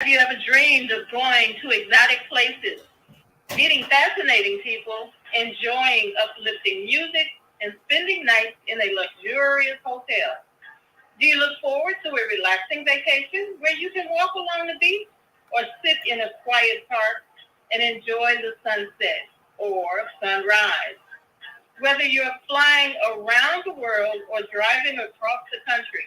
Have you ever dreamed of going to exotic places, meeting fascinating people, enjoying uplifting music, and spending nights in a luxurious hotel? Do you look forward to a relaxing vacation where you can walk along the beach or sit in a quiet park and enjoy the sunset or sunrise? Whether you're flying around the world or driving across the country,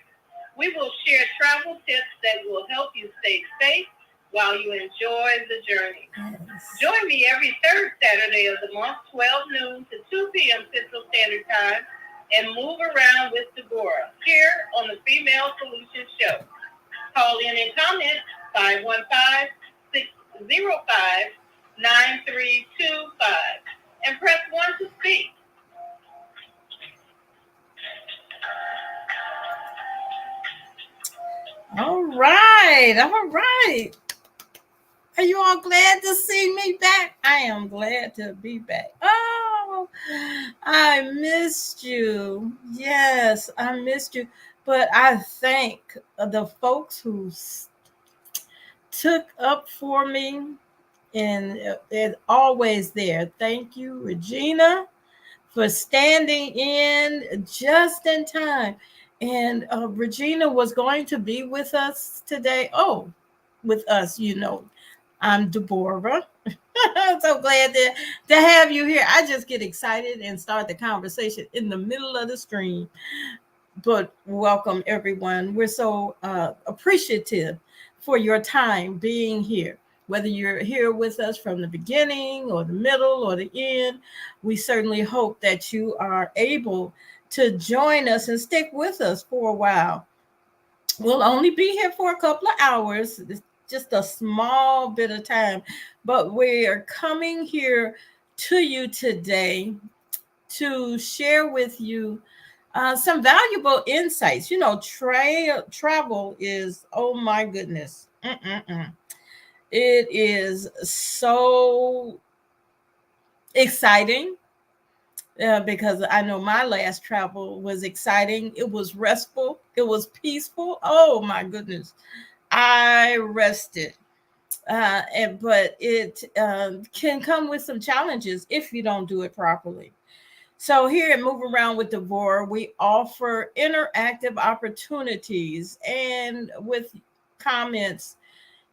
we will share travel tips that will help you stay safe while you enjoy the journey. Yes. Join me every third Saturday of the month, 12 noon to 2 p.m. Central Standard Time, and move around with Deborah here on the Female Solutions Show. Call in and comment 515-605-9325 and press 1 to speak. All right. All right. Are you all glad to see me back? I am glad to be back. Oh, I missed you. Yes, I missed you. But I thank the folks who took up for me and is always there. Thank you, Regina, for standing in just in time. And Regina was going to be with us today. Oh, with us, I'm Deborah. I'm so glad to have you here. I just get excited and start the conversation in the middle of the stream. But welcome, everyone. We're so appreciative for your time being here. Whether you're here with us from the beginning or the middle or the end, we certainly hope that you are able to join us and stick with us for a while. We'll only be here for a couple of hours. It's just a small bit of time, but we are coming here to you today to share with you some valuable insights. Travel is, oh my goodness, it is so exciting. Because I know my last travel was exciting. It was restful. It was peaceful. Oh my goodness, I rested. But it can come with some challenges if you don't do it properly. So here at Move Around with Deborah, we offer interactive opportunities and with comments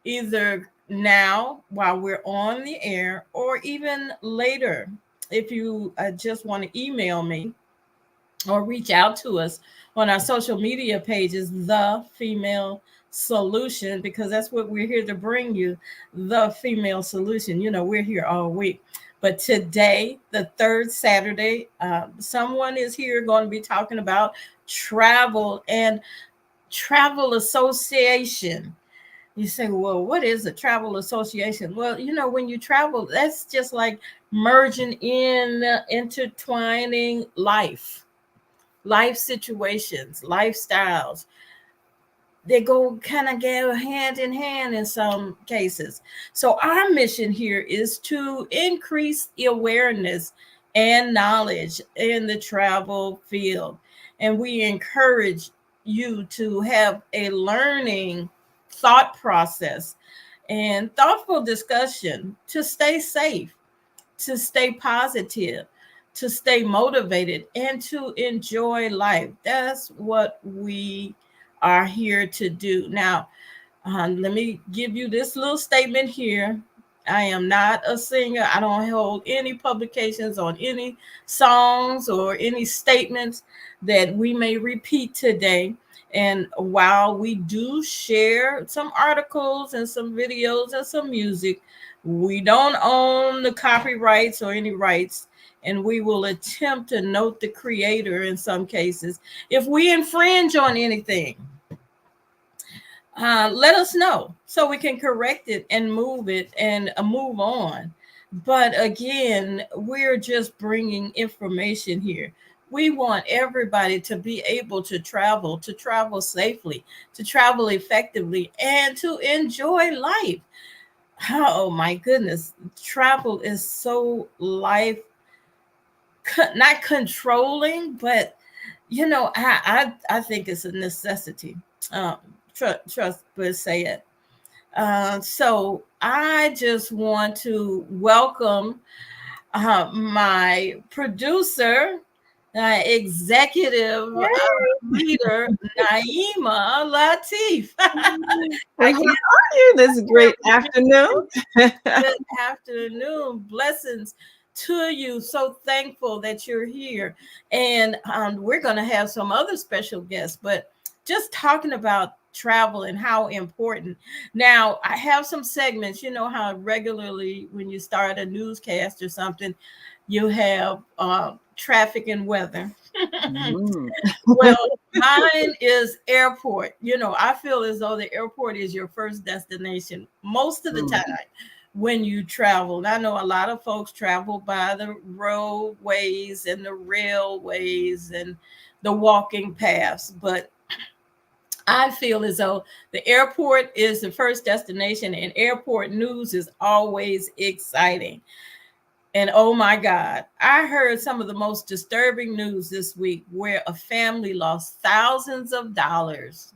either now while we're on the air or even later. If you just want to email me or reach out to us on our social media pages, The Female Solution, because that's what we're here to bring you, The Female Solution. We're here all week. But today, the third Saturday, someone is here going to be talking about travel and travel association. You say, well, what is a travel association? Well, when you travel, that's just like merging in, intertwining life situations, lifestyles. They go kind of go hand in hand in some cases. So our mission here is to increase awareness and knowledge in the travel field. And we encourage you to have a learning thought process and thoughtful discussion to stay safe, to stay positive, to stay motivated, and to enjoy life. That's what we are here to do. Now, let me give you this little statement here. I am not a singer. I don't hold any publications on any songs or any statements that we may repeat today. And while we do share some articles and some videos and some music, we don't own the copyrights or any rights. And we will attempt to note the creator in some cases. If we infringe on anything, let us know so we can correct it and move it and move on. But again, we're just bringing information here. We want everybody to be able to travel safely, to travel effectively, and to enjoy life. Oh my goodness, travel is so life, not controlling, but I think it's a necessity. Trust but say it. So I just want to welcome my producer, executive leader, Naima Latif. Well, I how can't are you this great afternoon? Good afternoon. Blessings to you. So thankful that you're here. And we're going to have some other special guests, but just talking about travel and how important. Now, I have some segments. You know how regularly when you start a newscast or something, you have traffic and weather. Mm. Well, mine is airport. You know, I feel as though the airport is your first destination most of the Mm. time when you travel. And I know a lot of folks travel by the roadways and the railways and the walking paths, but I feel as though the airport is the first destination, and airport news is always exciting. And oh my God, I heard some of the most disturbing news this week where a family lost thousands of dollars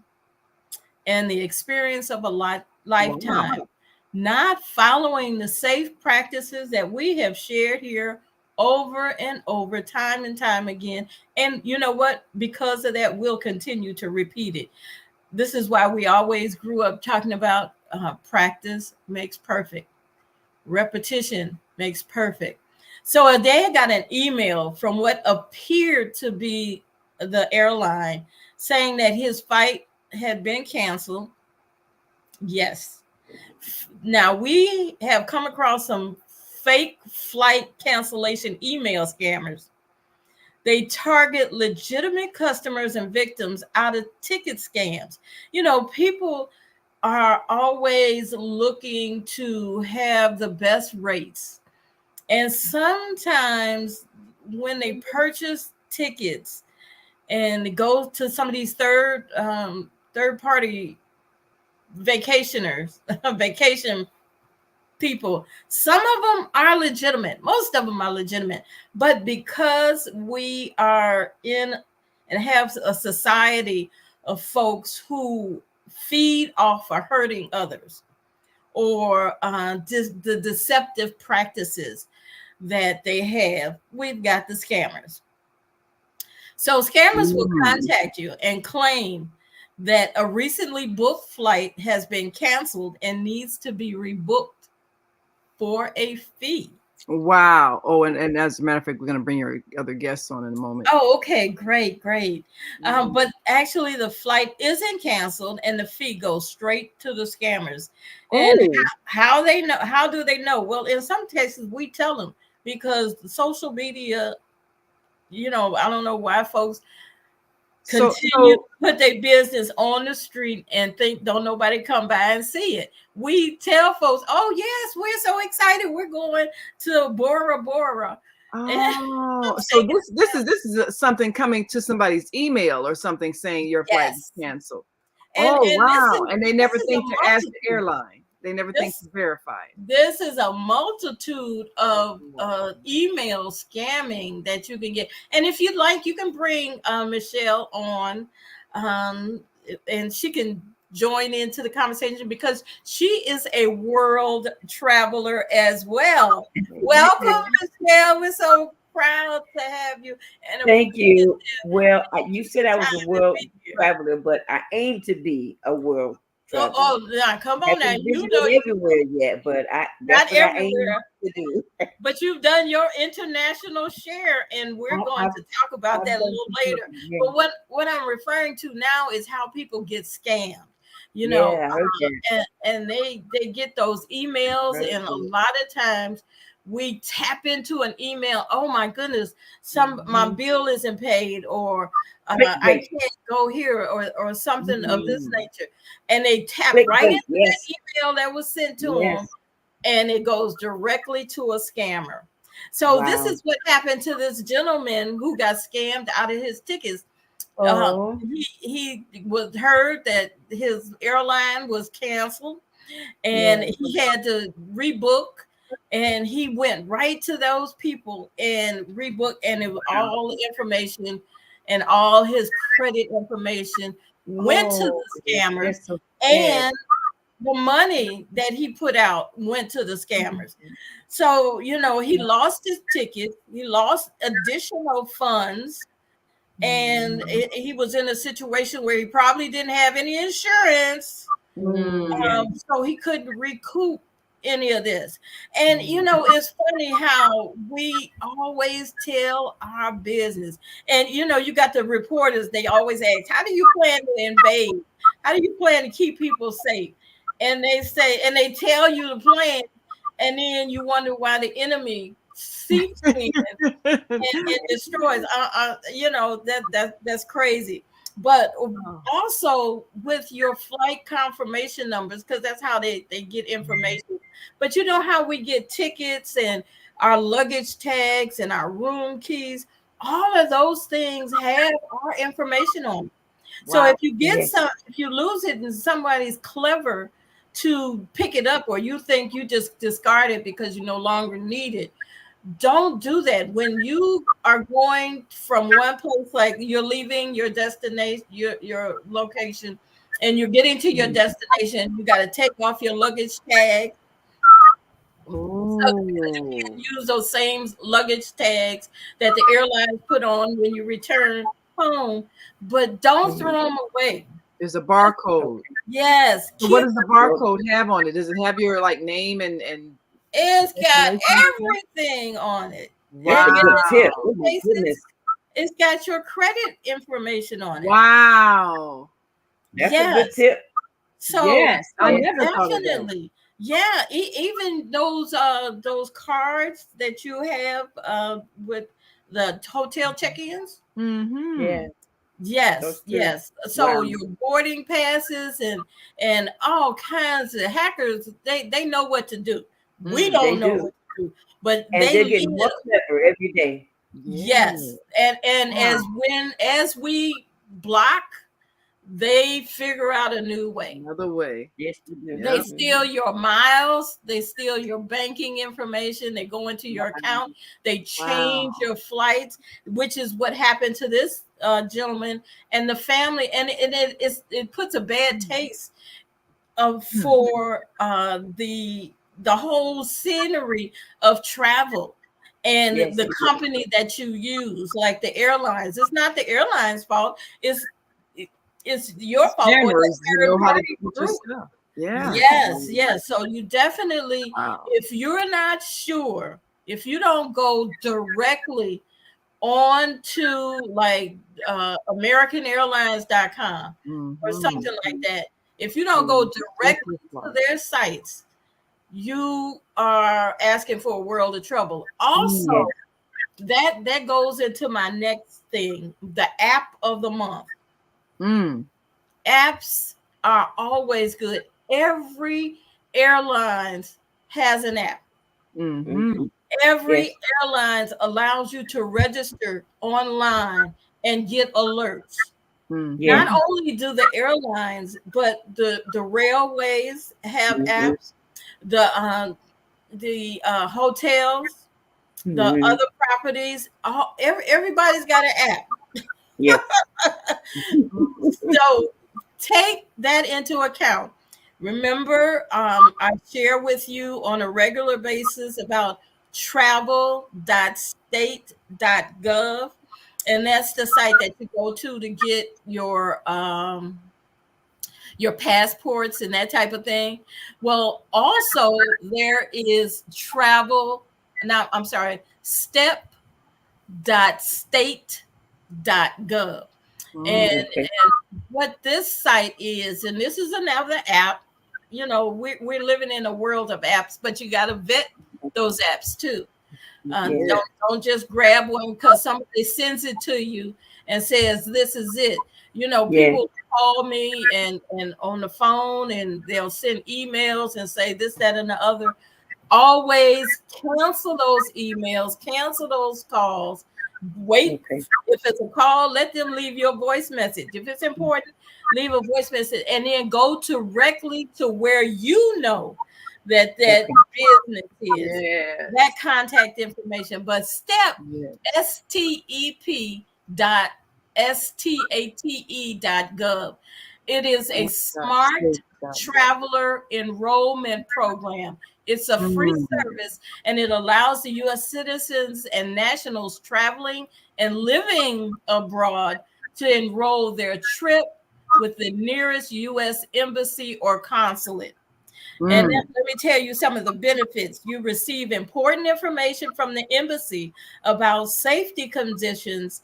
and the experience of a lifetime, Wow. not following the safe practices that we have shared here over and over, time and time again. And you know what? Because of that, we'll continue to repeat it. This is why we always grew up talking about practice makes perfect. Repetition makes perfect. So a day I got an email from what appeared to be the airline saying that his flight had been canceled. Yes. Now we have come across some fake flight cancellation email scammers. They target legitimate customers and victims out of ticket scams. You know, people are always looking to have the best rates. And sometimes when they purchase tickets and go to some of these third party vacationers, vacation people, some of them are legitimate. Most of them are legitimate. But because we are in and have a society of folks who feed off of hurting others or the deceptive practices that they have, we've got the scammers. So scammers will Mm. contact you and claim that a recently booked flight has been canceled and needs to be rebooked for a fee. Wow. Oh, and as a matter of fact, we're going to bring your other guests on in a moment. Oh, okay, great, great. Mm. But actually, the flight isn't canceled, and the fee goes straight to the scammers. And Oh, how they know? How do they know? Well, in some cases, we tell them because the social media. You know, I don't know why folks so continue to so put their business on the street and think don't nobody come by and see it. We tell folks, oh yes, we're so excited, we're going to Bora Bora. And oh, so this is something coming to somebody's email or something saying your flight is yes, canceled. and Oh, this wow. is And they this never is a think to ask the multitude. airline. They never think to This verify it. this is a multitude of Wow. email scamming that you can get. And if you'd like, you can bring Michelle on, um, and she can join into the conversation because she is a world traveler as well. Yeah, Welcome, Michelle. We're so proud to have you and thank appreciative you. Well, that you you said I took was a time to world be here. traveler, but I aim to be a world Oh, traveler. oh, now come I on now. haven't You know, visited everywhere yet, but I that's not what I aim everywhere. to do. But you've done your international share, and we're going I've to talk about that a done little some later. yeah, But what I'm referring to now is how people get scammed. You know, yeah, I heard that. and they get those emails, Heard and a that. lot of times we tap into an email. Oh my goodness, my Mhm. bill isn't paid, or I Clickbait. can't go here, or something of this Mm. nature, and they tap right Clickbait. into that Yes. email that was sent to them, Yes. and it goes directly to a scammer. So this Wow. is what happened to this gentleman who got scammed out of his tickets. Oh. He was heard that his airline was canceled, and Yeah. he had to rebook. And he went right to those people and rebooked, and it was Wow. all the information and all his credit information went to Oh, the scammers. that's so sad. And the money that he put out went to the scammers. So, he lost his ticket, he lost additional funds, and he was in a situation where he probably didn't have any insurance. So he couldn't recoup any of this. And it's funny how we always tell our business. And you got the reporters, they always ask, how do you plan to invade? How do you plan to keep people safe? And they say, and they tell you the plan, and then you wonder why the enemy seeps in and destroys. That's crazy. But also with your flight confirmation numbers, because that's how they get information. But you know how we get tickets and our luggage tags and our room keys, all of those things have our information on it. So if you get if you lose it and somebody's clever to pick it up, or you think you just discard it because you no longer need it, don't do that. When you are going from one place, like you're leaving your destination, your location, and you're getting to your destination, you got to take off your luggage tag. So you can use those same luggage tags that the airlines put on when you return home, but don't throw them away. There's a barcode. Yes. So what does the barcode have on it? Does it have your mayname and it's got everything on it. Wow. It's got your credit information on it. Wow. That's a good tip. So yes, I never thought of that. Yeah, even those cards that you have with the hotel check-ins. Yeah. Yes. So your boarding passes and all kinds of hackers, they know what to do. We don't know what to do, but they're getting more clever every day. Yes, and as we block, they figure out a new way. Another way. Yes, they do. They steal your miles. They steal your banking information. They go into your account. They change your flights, which is what happened to this gentleman and the family. And it puts a bad taste for the whole scenery of travel. And the company that you use, like the airlines, it's not the airline's fault. It's your fault. Scammers, you know how to get your stuff. Yeah. Yes. So you definitely, if you're not sure, if you don't go directly on to AmericanAirlines.com or something like that, if you don't go directly to their sites, you are asking for a world of trouble. Also, that goes into my next thing, the app of the month. Apps are always good. Every airline has an app. Every airline allows you to register online and get alerts. Not only do the airlines, but the railways have apps. The hotels, the other properties, everybody's got an app. Yeah. So take that into account. Remember, I share with you on a regular basis about travel.state.gov, and that's the site that you go to get your passports and that type of thing. Well, also there is step.state.gov. And what this site is, and this is another app, we're living in a world of apps, but you got to vet those apps too. Don't just grab one because somebody sends it to you and says, this is it. People call me and on the phone, and they'll send emails and say this, that, and the other. Always cancel those emails, cancel those calls. Wait, if it's a call, let them leave your voice message. If it's important, leave a voice message, and then go directly to where you know that business is, that contact information. But step.state.gov, It is a smart traveler enrollment program. It's a free service, and it allows the U.S. citizens and nationals traveling and living abroad to enroll their trip with the nearest U.S. embassy or consulate. And then let me tell you some of the benefits. You receive important information from the embassy about safety conditions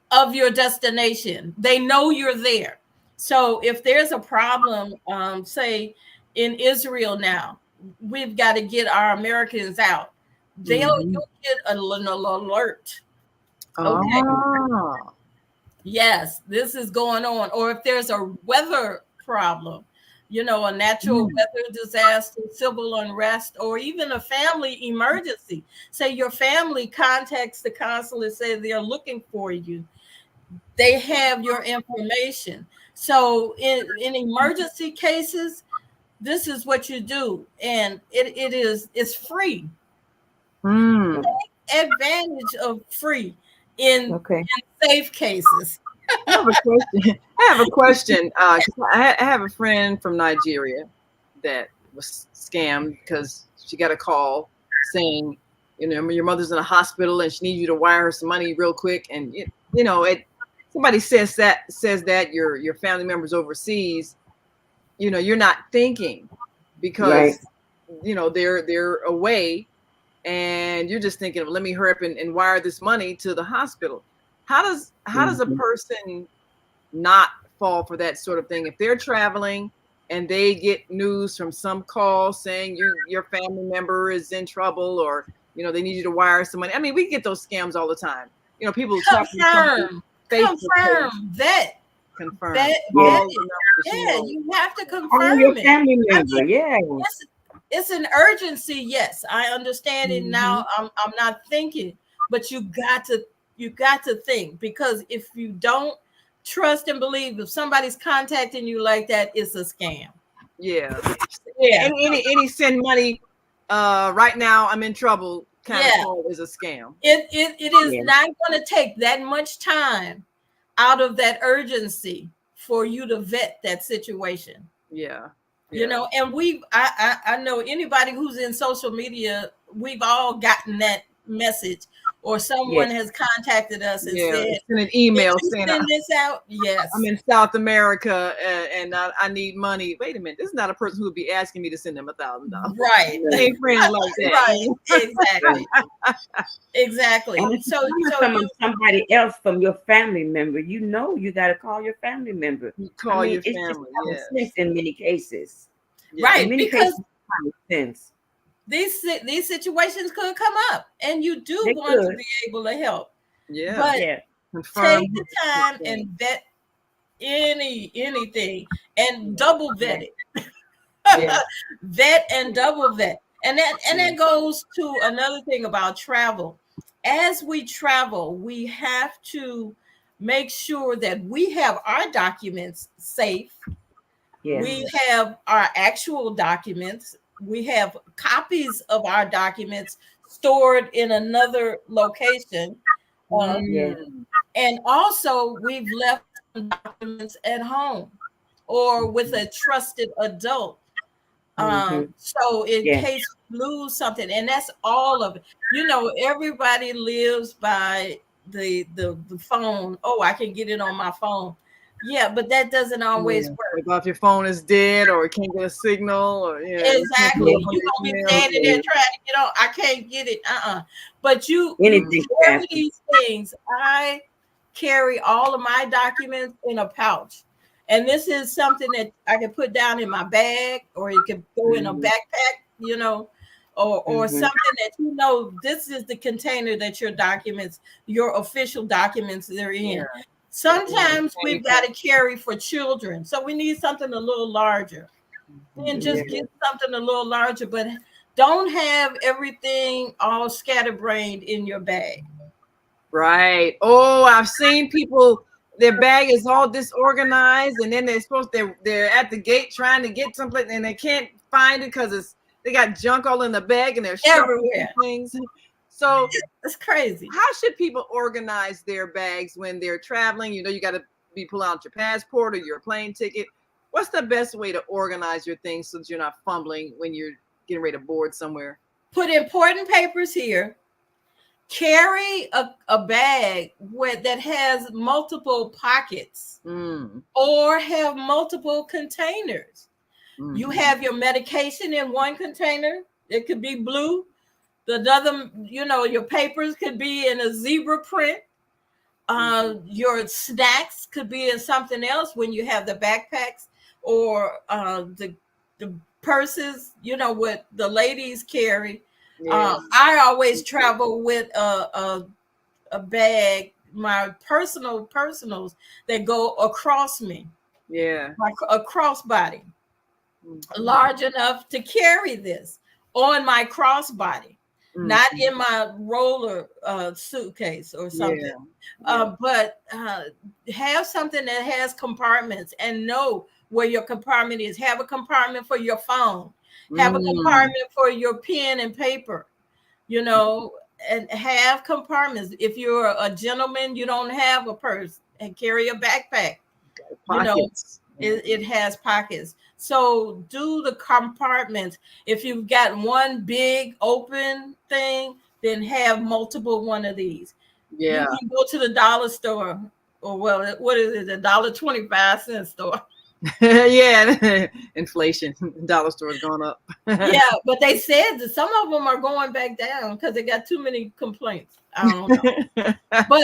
of your destination. They know you're there. So if there's a problem, say in Israel now, we've got to get our Americans out. You'll get an alert. Okay. Yes, this is going on. Or if there's a weather problem, a natural weather disaster, civil unrest, or even a family emergency. Say your family contacts the consulate, say they're looking for you. They have your information. So in emergency cases, this is what you do. And it's free. Take advantage of free in safe cases. I have a question. I have a friend from Nigeria that was scammed because she got a call saying, your mother's in a hospital and she needs you to wire her some money real quick. And somebody says that your family members overseas, you're not thinking because they're away, and you're just thinking, let me hurry up and wire this money to the hospital. How does a person not fall for that sort of thing if they're traveling and they get news from some call saying your family member is in trouble, or they need you to wire some money? I mean, we get those scams all the time. People confirm, vet. Confirm. Vet. Yeah, you have to confirm your family member. I mean, it's an urgency. Yes, I understand it now. I'm not thinking, but you got to think, because if you don't trust and believe, if somebody's contacting you like that, it's a scam. Yeah. Any send money right now, I'm in trouble kind of call is a scam. It is not going to take that much time out of that urgency for you to vet that situation. And I know anybody who's in social media, we've all gotten that message, or someone has contacted us and said, send an email saying, send this out. Yes, I'm in South America and I need money. Wait a minute, this is not a person who would be asking me to send them $1,000. Right. They ain't friends like that. Right. Exactly. And so somebody else from your family member, you got to call your family member. You call your family. In many cases. Right. In many because cases, these situations could come up, and you do want to be able to help. But take the time and vet anything, and double vet it. Vet and double vet. And that goes to another thing about travel. As we travel, we have to make sure that we have our documents safe. We have our actual documents. We have copies of our documents stored in another location. And also, we've left documents at home or with a trusted adult. So in case you lose something, and that's all of it. Everybody lives by the phone. Oh, I can get it on my phone. Yeah, but that doesn't always work. If your phone is dead or it can't get a signal, or exactly, you're gonna be standing there trying to get on. I can't get it. But you carry these things. I carry all of my documents in a pouch, and this is something that I can put down in my bag, or you can go in a backpack, or something that this is the container that your official documents, they're in. Sometimes we've got to carry for children, so we need something a little larger. Then just get something a little larger, but don't have everything all scatterbrained in your bag. Right. Oh, I've seen people, their bag is all disorganized, and then they're at the gate trying to get someplace, and they can't find it because they got junk all in the bag, and they're everywhere. Things. So it's crazy. How should people organize their bags when they're traveling? You got to be pulling out your passport or your plane ticket. What's the best way to organize your things so that you're not fumbling when you're getting ready to board somewhere? Put important papers here. Carry a bag that has multiple pockets or have multiple containers. You have your medication in one container. It could be blue. The other, your papers could be in a zebra print. Your snacks could be in something else when you have the backpacks or the purses, what the ladies carry. I always travel with a bag, my personals that go across me. Like a crossbody, large enough to carry this on my crossbody, not in my roller suitcase or something. But have something that has compartments and know where your compartment is. Have a compartment for your phone. Have a compartment for your pen and paper, and have compartments. If you're a gentleman, you don't have a purse and carry a backpack. Pockets. It has pockets. So do the compartments. If you've got one big open thing, then have multiple one of these. You can go to the dollar store, or what is it? The $1.25 store. Inflation. Dollar store has gone up. Yeah, but they said that some of them are going back down because they got too many complaints. I don't know. But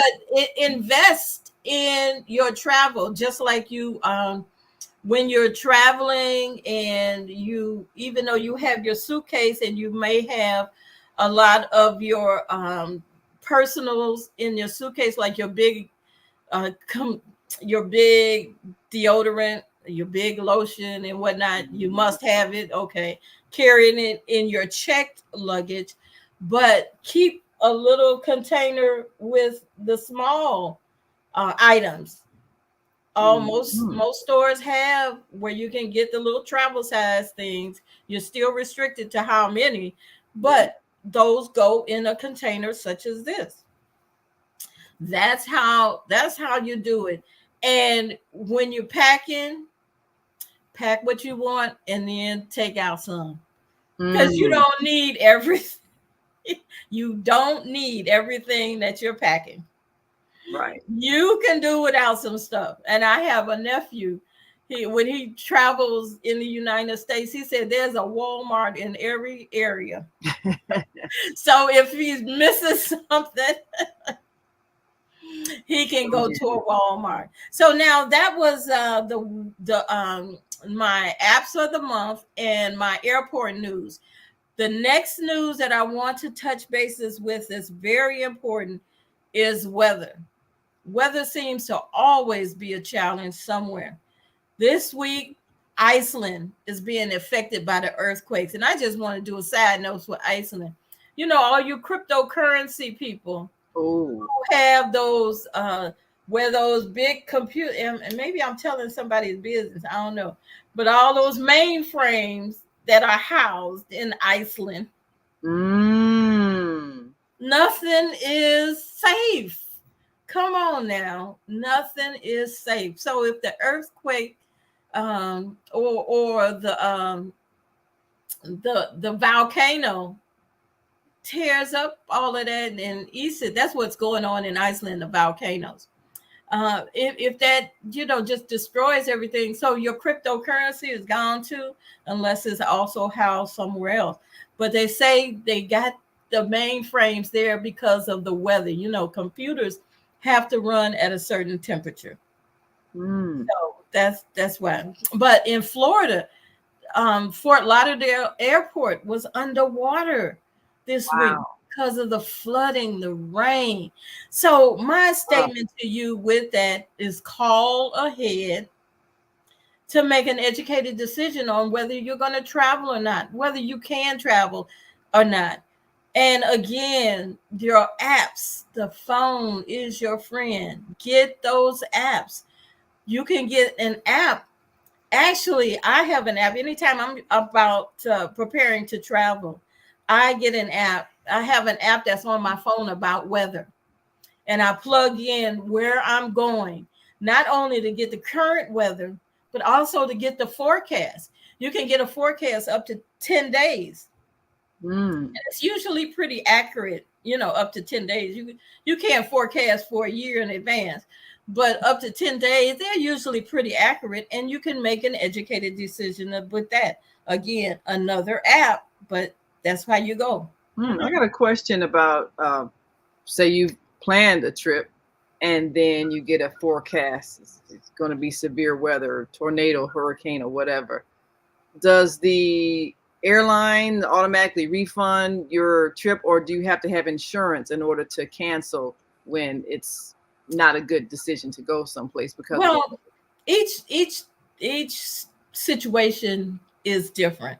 invest in your travel, just like you when you're traveling, and even though you have your suitcase and you may have a lot of your personals in your suitcase, like your big deodorant, your big lotion and whatnot, you must have it. Okay, carrying it in your checked luggage, but keep a little container with the small items. Most stores have where you can get the little travel size things. You're still restricted to how many, but those go in a container such as this. That's how you do it. And when you're packing, pack what you want and then take out some, because you don't need everything. You don't need everything that you're packing. Right. You can do without some stuff. And I have a nephew. When he travels in the United States, he said there's a Walmart in every area. So if he's missing something, he can go to a Walmart. So now that was my apps of the month and my airport news. The next news that I want to touch bases with is very important is weather. Weather seems to always be a challenge somewhere. This week, Iceland is being affected by the earthquakes. And I just want to do a side note with Iceland. All you cryptocurrency people who have those, where those big computer, and maybe I'm telling somebody's business, I don't know, but all those mainframes that are housed in Iceland, nothing is safe. Come on now, nothing is safe. So if the earthquake or the volcano tears up all of that and eats it, that's what's going on in Iceland, the volcanoes. If that just destroys everything, so your cryptocurrency is gone too, unless it's also housed somewhere else. But they say they got the mainframes there because of the weather. Computers have to run at a certain temperature. So that's why. But in Florida, Fort Lauderdale Airport was underwater this week because of the flooding, the rain. So my statement to you with that is call ahead to make an educated decision on whether you're going to travel or not, whether you can travel or not. And again, your apps, the phone is your friend. Get those apps. You can get an app. Actually, I have an app. Anytime I'm about preparing to travel, I get an app. I have an app that's on my phone about weather. And I plug in where I'm going. not only to get the current weather, but also to get the forecast. You can get a forecast up to 10 days. And it's usually pretty accurate, up to 10 days. You can't forecast for a year in advance, but up to 10 days, they're usually pretty accurate, and you can make an educated decision with that. Again, another app, but that's how you go. I got a question about, say you planned a trip and then you get a forecast. It's going to be severe weather, tornado, hurricane, or whatever. Does the airline automatically refund your trip, or do you have to have insurance in order to cancel when it's not a good decision to go someplace? Because each situation is different.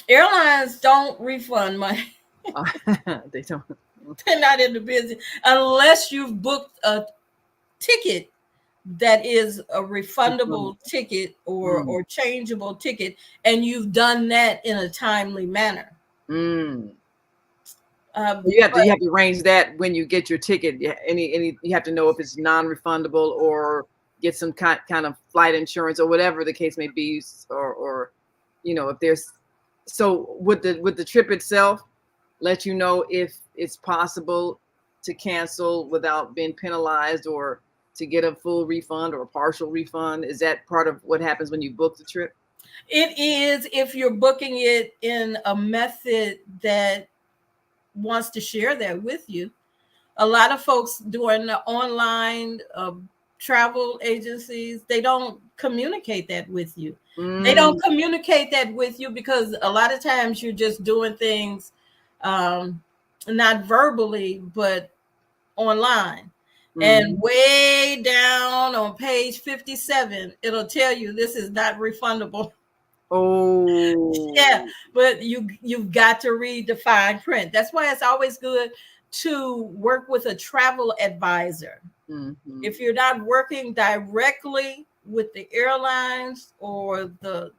Airlines don't refund money. They don't. They're not in the business unless you've booked a ticket that is a refundable ticket or changeable ticket, and you've done that in a timely manner. You have to arrange that when you get your ticket. You have to know if it's non-refundable, or get some kind of flight insurance, or whatever the case may be, or if there's. So would the trip itself let you know if it's possible to cancel without being penalized, or to get a full refund or a partial refund? Is that part of what happens when you book the trip? It is, if you're booking it in a method that wants to share that with you. A lot of folks doing the online travel agencies, they don't communicate that with you. They don't communicate that with you because a lot of times you're just doing things not verbally, but online. And way down on page 57, it'll tell you this is not refundable. Oh, yeah, but you've got to read the fine print. That's why it's always good to work with a travel advisor. If you're not working directly with the airlines or the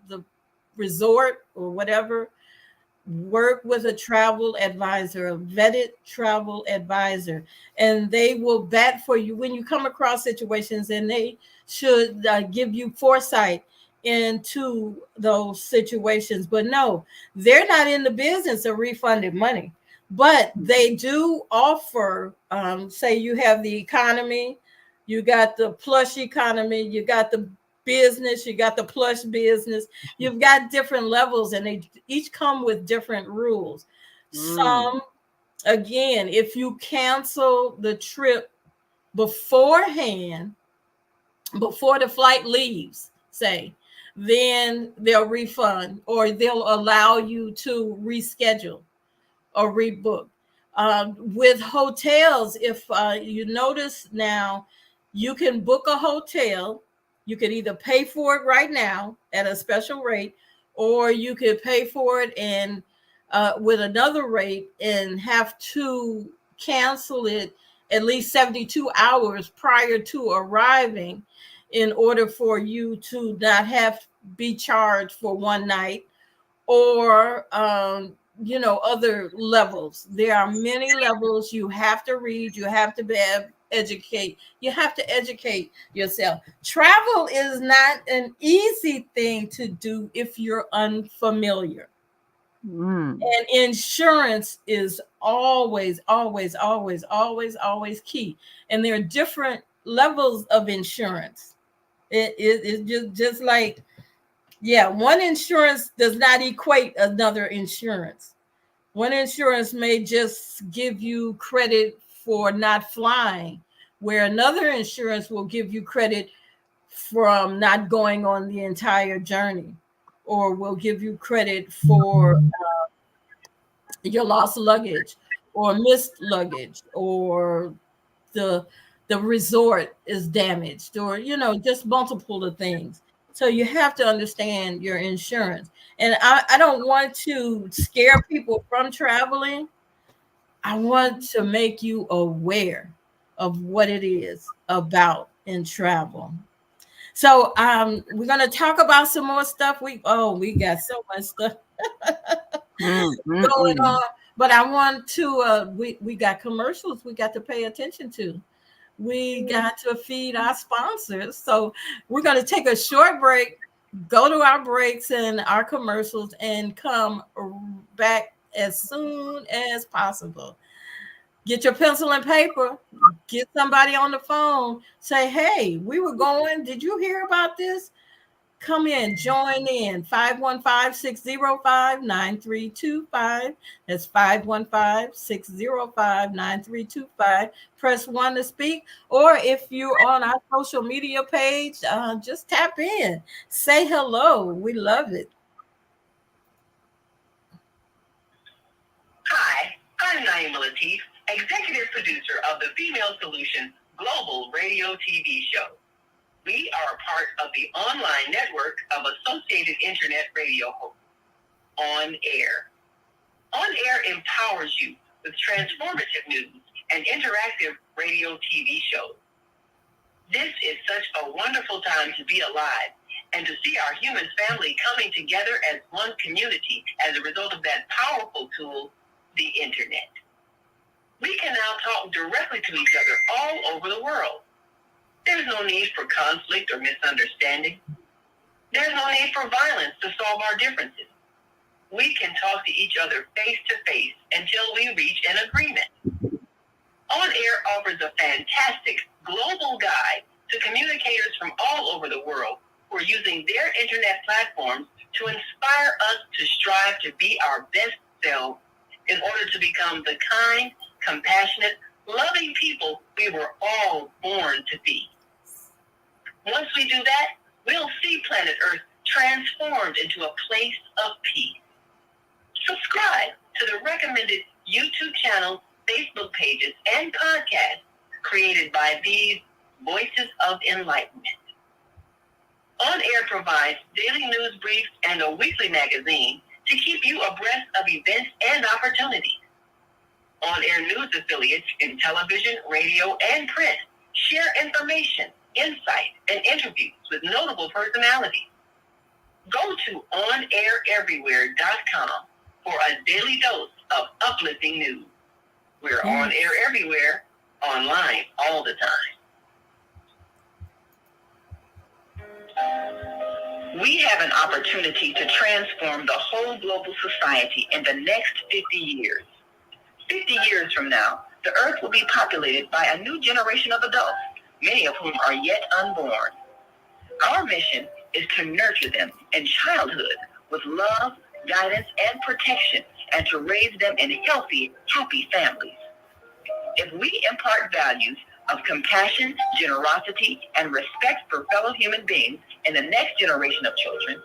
resort or whatever, work with a travel advisor, a vetted travel advisor, and they will bat for you when you come across situations, and they should give you foresight into those situations. But no, they're not in the business of refunding money, but they do offer, say you have the economy, you got the plush economy, you got the business, you got the plush business, you've got different levels, and they each come with different rules. Some, again, if you cancel the trip beforehand, before the flight leaves, say, then they'll refund, or they'll allow you to reschedule or rebook. With hotels, if you notice now, you can book a hotel. You could either pay for it right now at a special rate, or you could pay for it and with another rate and have to cancel it at least 72 hours prior to arriving in order for you to not have be charged for one night, or other levels. There are many levels. You have to read, you have to educate yourself. Travel is not an easy thing to do if you're unfamiliar. And insurance is always key. And there are different levels of insurance. It's just like, one insurance does not equate another insurance. One insurance may just give you credit for not flying, where another insurance will give you credit from not going on the entire journey, or will give you credit for your lost luggage or missed luggage, or the resort is damaged, or just multiple of things. So you have to understand your insurance. And I don't want to scare people from traveling. I want to make you aware of what it is about in travel. So we're going to talk about some more stuff. We got so much stuff going on. But I want to we got commercials we got to pay attention to. we got to feed our sponsors. So we're going to take a short break, go to our breaks and our commercials, and come back as soon as possible. Get your pencil and paper, get somebody on the phone, say, hey, we were going, did you hear about this? Come in, join in. 515-605-9325. That's 515-605-9325. Press 1 to speak. Or if you're on our social media page, just tap in. Say hello. We love it. Hi, I'm Naima Latif, executive producer of the Female Solution Global Radio TV show. We are a part of the online network of Associated Internet Radio hosts, On Air. On Air empowers you with transformative news and interactive radio TV shows. This is such a wonderful time to be alive and to see our human family coming together as one community as a result of that powerful tool, the internet. We can now talk directly to each other all over the world. There's no need for conflict or misunderstanding. There's no need for violence to solve our differences. We can talk to each other face to face until we reach an agreement. On Air offers a fantastic global guide to communicators from all over the world who are using their internet platforms to inspire us to strive to be our best selves in order to become the kind, compassionate, loving people we were all born to be. Once we do that, we'll see planet Earth transformed into a place of peace. Subscribe to the recommended YouTube channels, Facebook pages, and podcasts created by these Voices of Enlightenment. On Air provides daily news briefs and a weekly magazine to keep you abreast of events and opportunities. On Air news affiliates in television, radio, and print share information, insight, and interviews with notable personalities. Go to onaireverywhere.com for a daily dose of uplifting news. We're on air everywhere, online all the time. We have an opportunity to transform the whole global society in the next 50 years. 50 years from now, the Earth will be populated by a new generation of adults, many of whom are yet unborn. Our mission is to nurture them in childhood with love, guidance, and protection, and to raise them in healthy, happy families. If we impart values of compassion, generosity, and respect for fellow human beings in the next generation of children,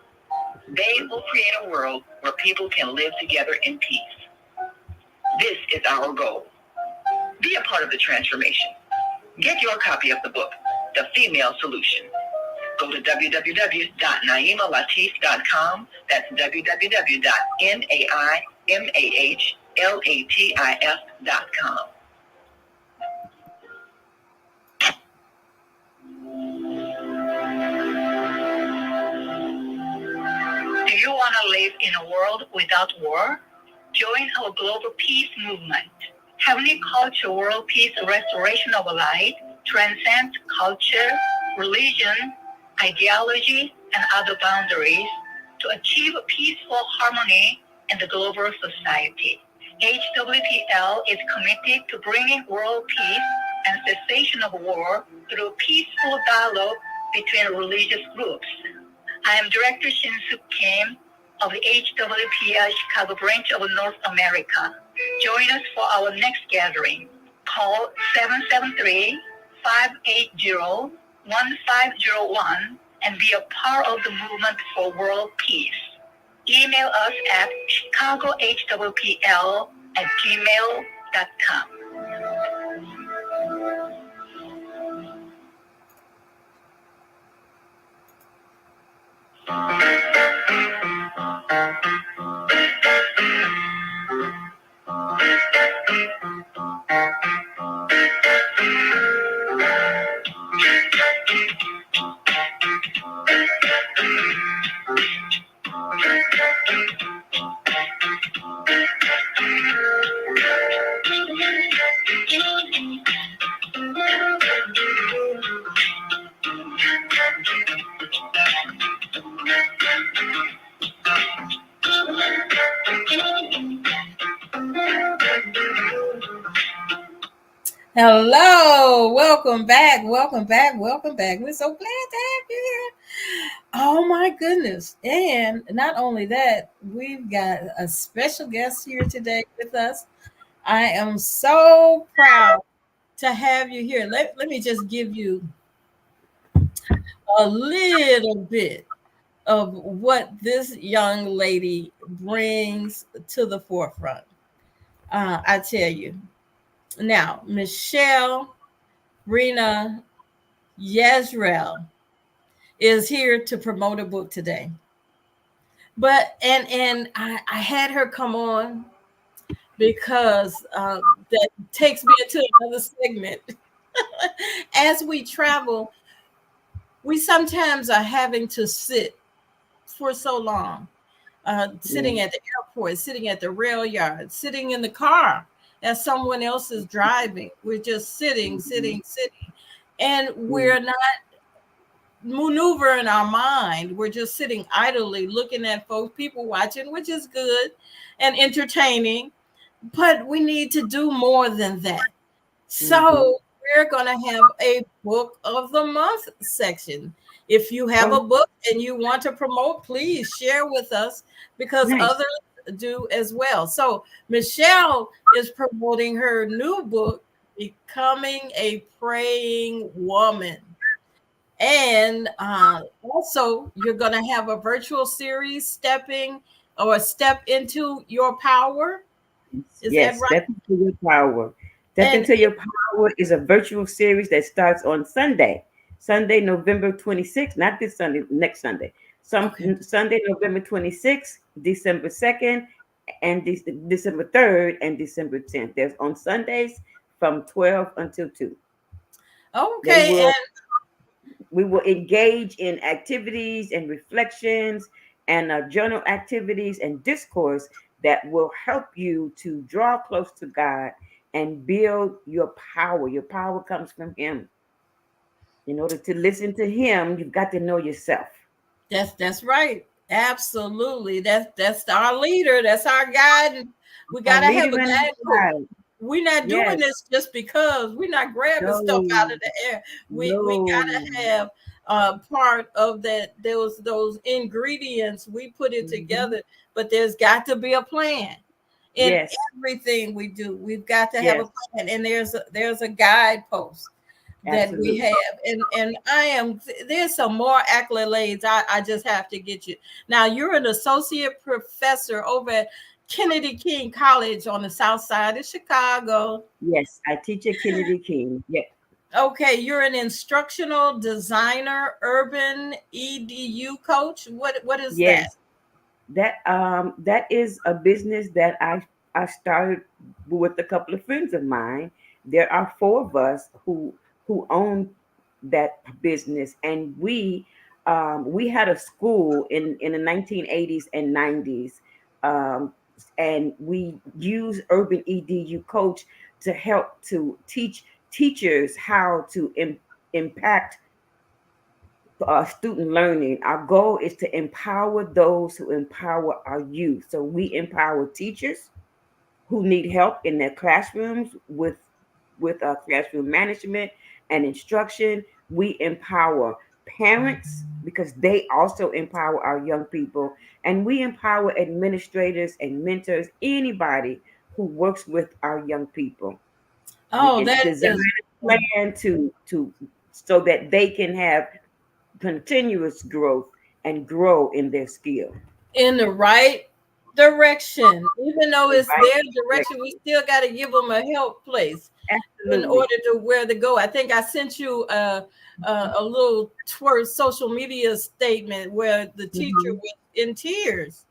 they will create a world where people can live together in peace. This is our goal. Be a part of the transformation. Get your copy of the book, The Female Solution. Go to www.naimalatif.com. That's www.naimalatif.com. Do you want to live in a world without war? Join our global peace movement. Heavenly Culture World Peace Restoration of Light transcends culture, religion, ideology, and other boundaries to achieve peaceful harmony in the global society. HWPL is committed to bringing world peace and cessation of war through peaceful dialogue between religious groups. I am Director Shin-Suk Kim of the HWPL Chicago branch of North America. Join us for our next gathering. Call 773-580-1501 and be a part of the movement for world peace. Email us at chicagohwpl@gmail.com. Hello, welcome back, welcome back, welcome back. We're so glad to have you here. Oh my goodness. And not only that, we've got a special guest here today with us. I am so proud to have you here. Let me just give you a little bit of what this young lady brings to the forefront. I tell you. Now, Michelle Rena Yezreel is here to promote a book today. But I had her come on because that takes me into another segment. As we travel, we sometimes are having to sit for so long, sitting Yeah. at the airport, sitting at the rail yard, sitting in the car as someone else is driving. We're just sitting, Mhm. sitting, sitting, and Yeah. we're not maneuvering our mind. We're just sitting idly looking at folks, people watching, which is good and entertaining, but we need to do more than that. Mhm. So we're going to have a book of the month section. If you have a Oh, book and you want to promote, please share with us because nice. others do as well. So Michelle is promoting her new book, Becoming a Praying Woman. And also, you're going to have a virtual series, Stepping or Step into Your Power. Is that Yes, right? Step into Your Power. Step And into Your Power is a virtual series that starts on Sunday, November 26th, not this Sunday, next Sunday. okay. Sunday, November 26th, December 2nd, and December 3rd, and December 10th. There's on Sundays from 12 until 2. They Okay. will And we will engage in activities and reflections and journal activities and discourse that will help you to draw close to God and build your power. Your power comes from Him. In order to listen to Him, you've got to know yourself. that's right. Absolutely. That's our leader. That's our guide. And we Our gotta have leader a and our guidebook. guide. We're not doing Yes. this just because we're not grabbing stuff out No. of the air. We No. gotta have part of that those ingredients. We put it Mhm. together, but there's got to be a plan in Yes. everything we do. We've got to have a Yes. plan, and there's a guidepost that we Absolutely. have. And I am there's some more accolades I just have to get you. Now you're an associate professor over at Kennedy King College on the south side of Chicago. Yes. I teach at Kennedy King. Yep. Okay, you're an instructional designer, urban EDU coach. What is that? Yes. That is a business that I started with a couple of friends of mine. There are four of us who own that business, and we had a school in the 1980s and 90s, um, and we use Urban EDU Coach to help to teach teachers how to impact student learning. Our goal is to empower those who empower our youth. So we empower teachers who need help in their classrooms with classroom management and instruction. We empower parents because they also empower our young people, and we empower administrators and mentors, anybody who works with our young people. We Oh, can that design is a plan to so that they can have continuous growth and grow in their skill. in the right direction. Even though The it's right their direction, we direction. still got to give them a help place in Absolutely. order to where to go. I think I sent you a little twerk social media statement where the teacher Mhm. was in tears.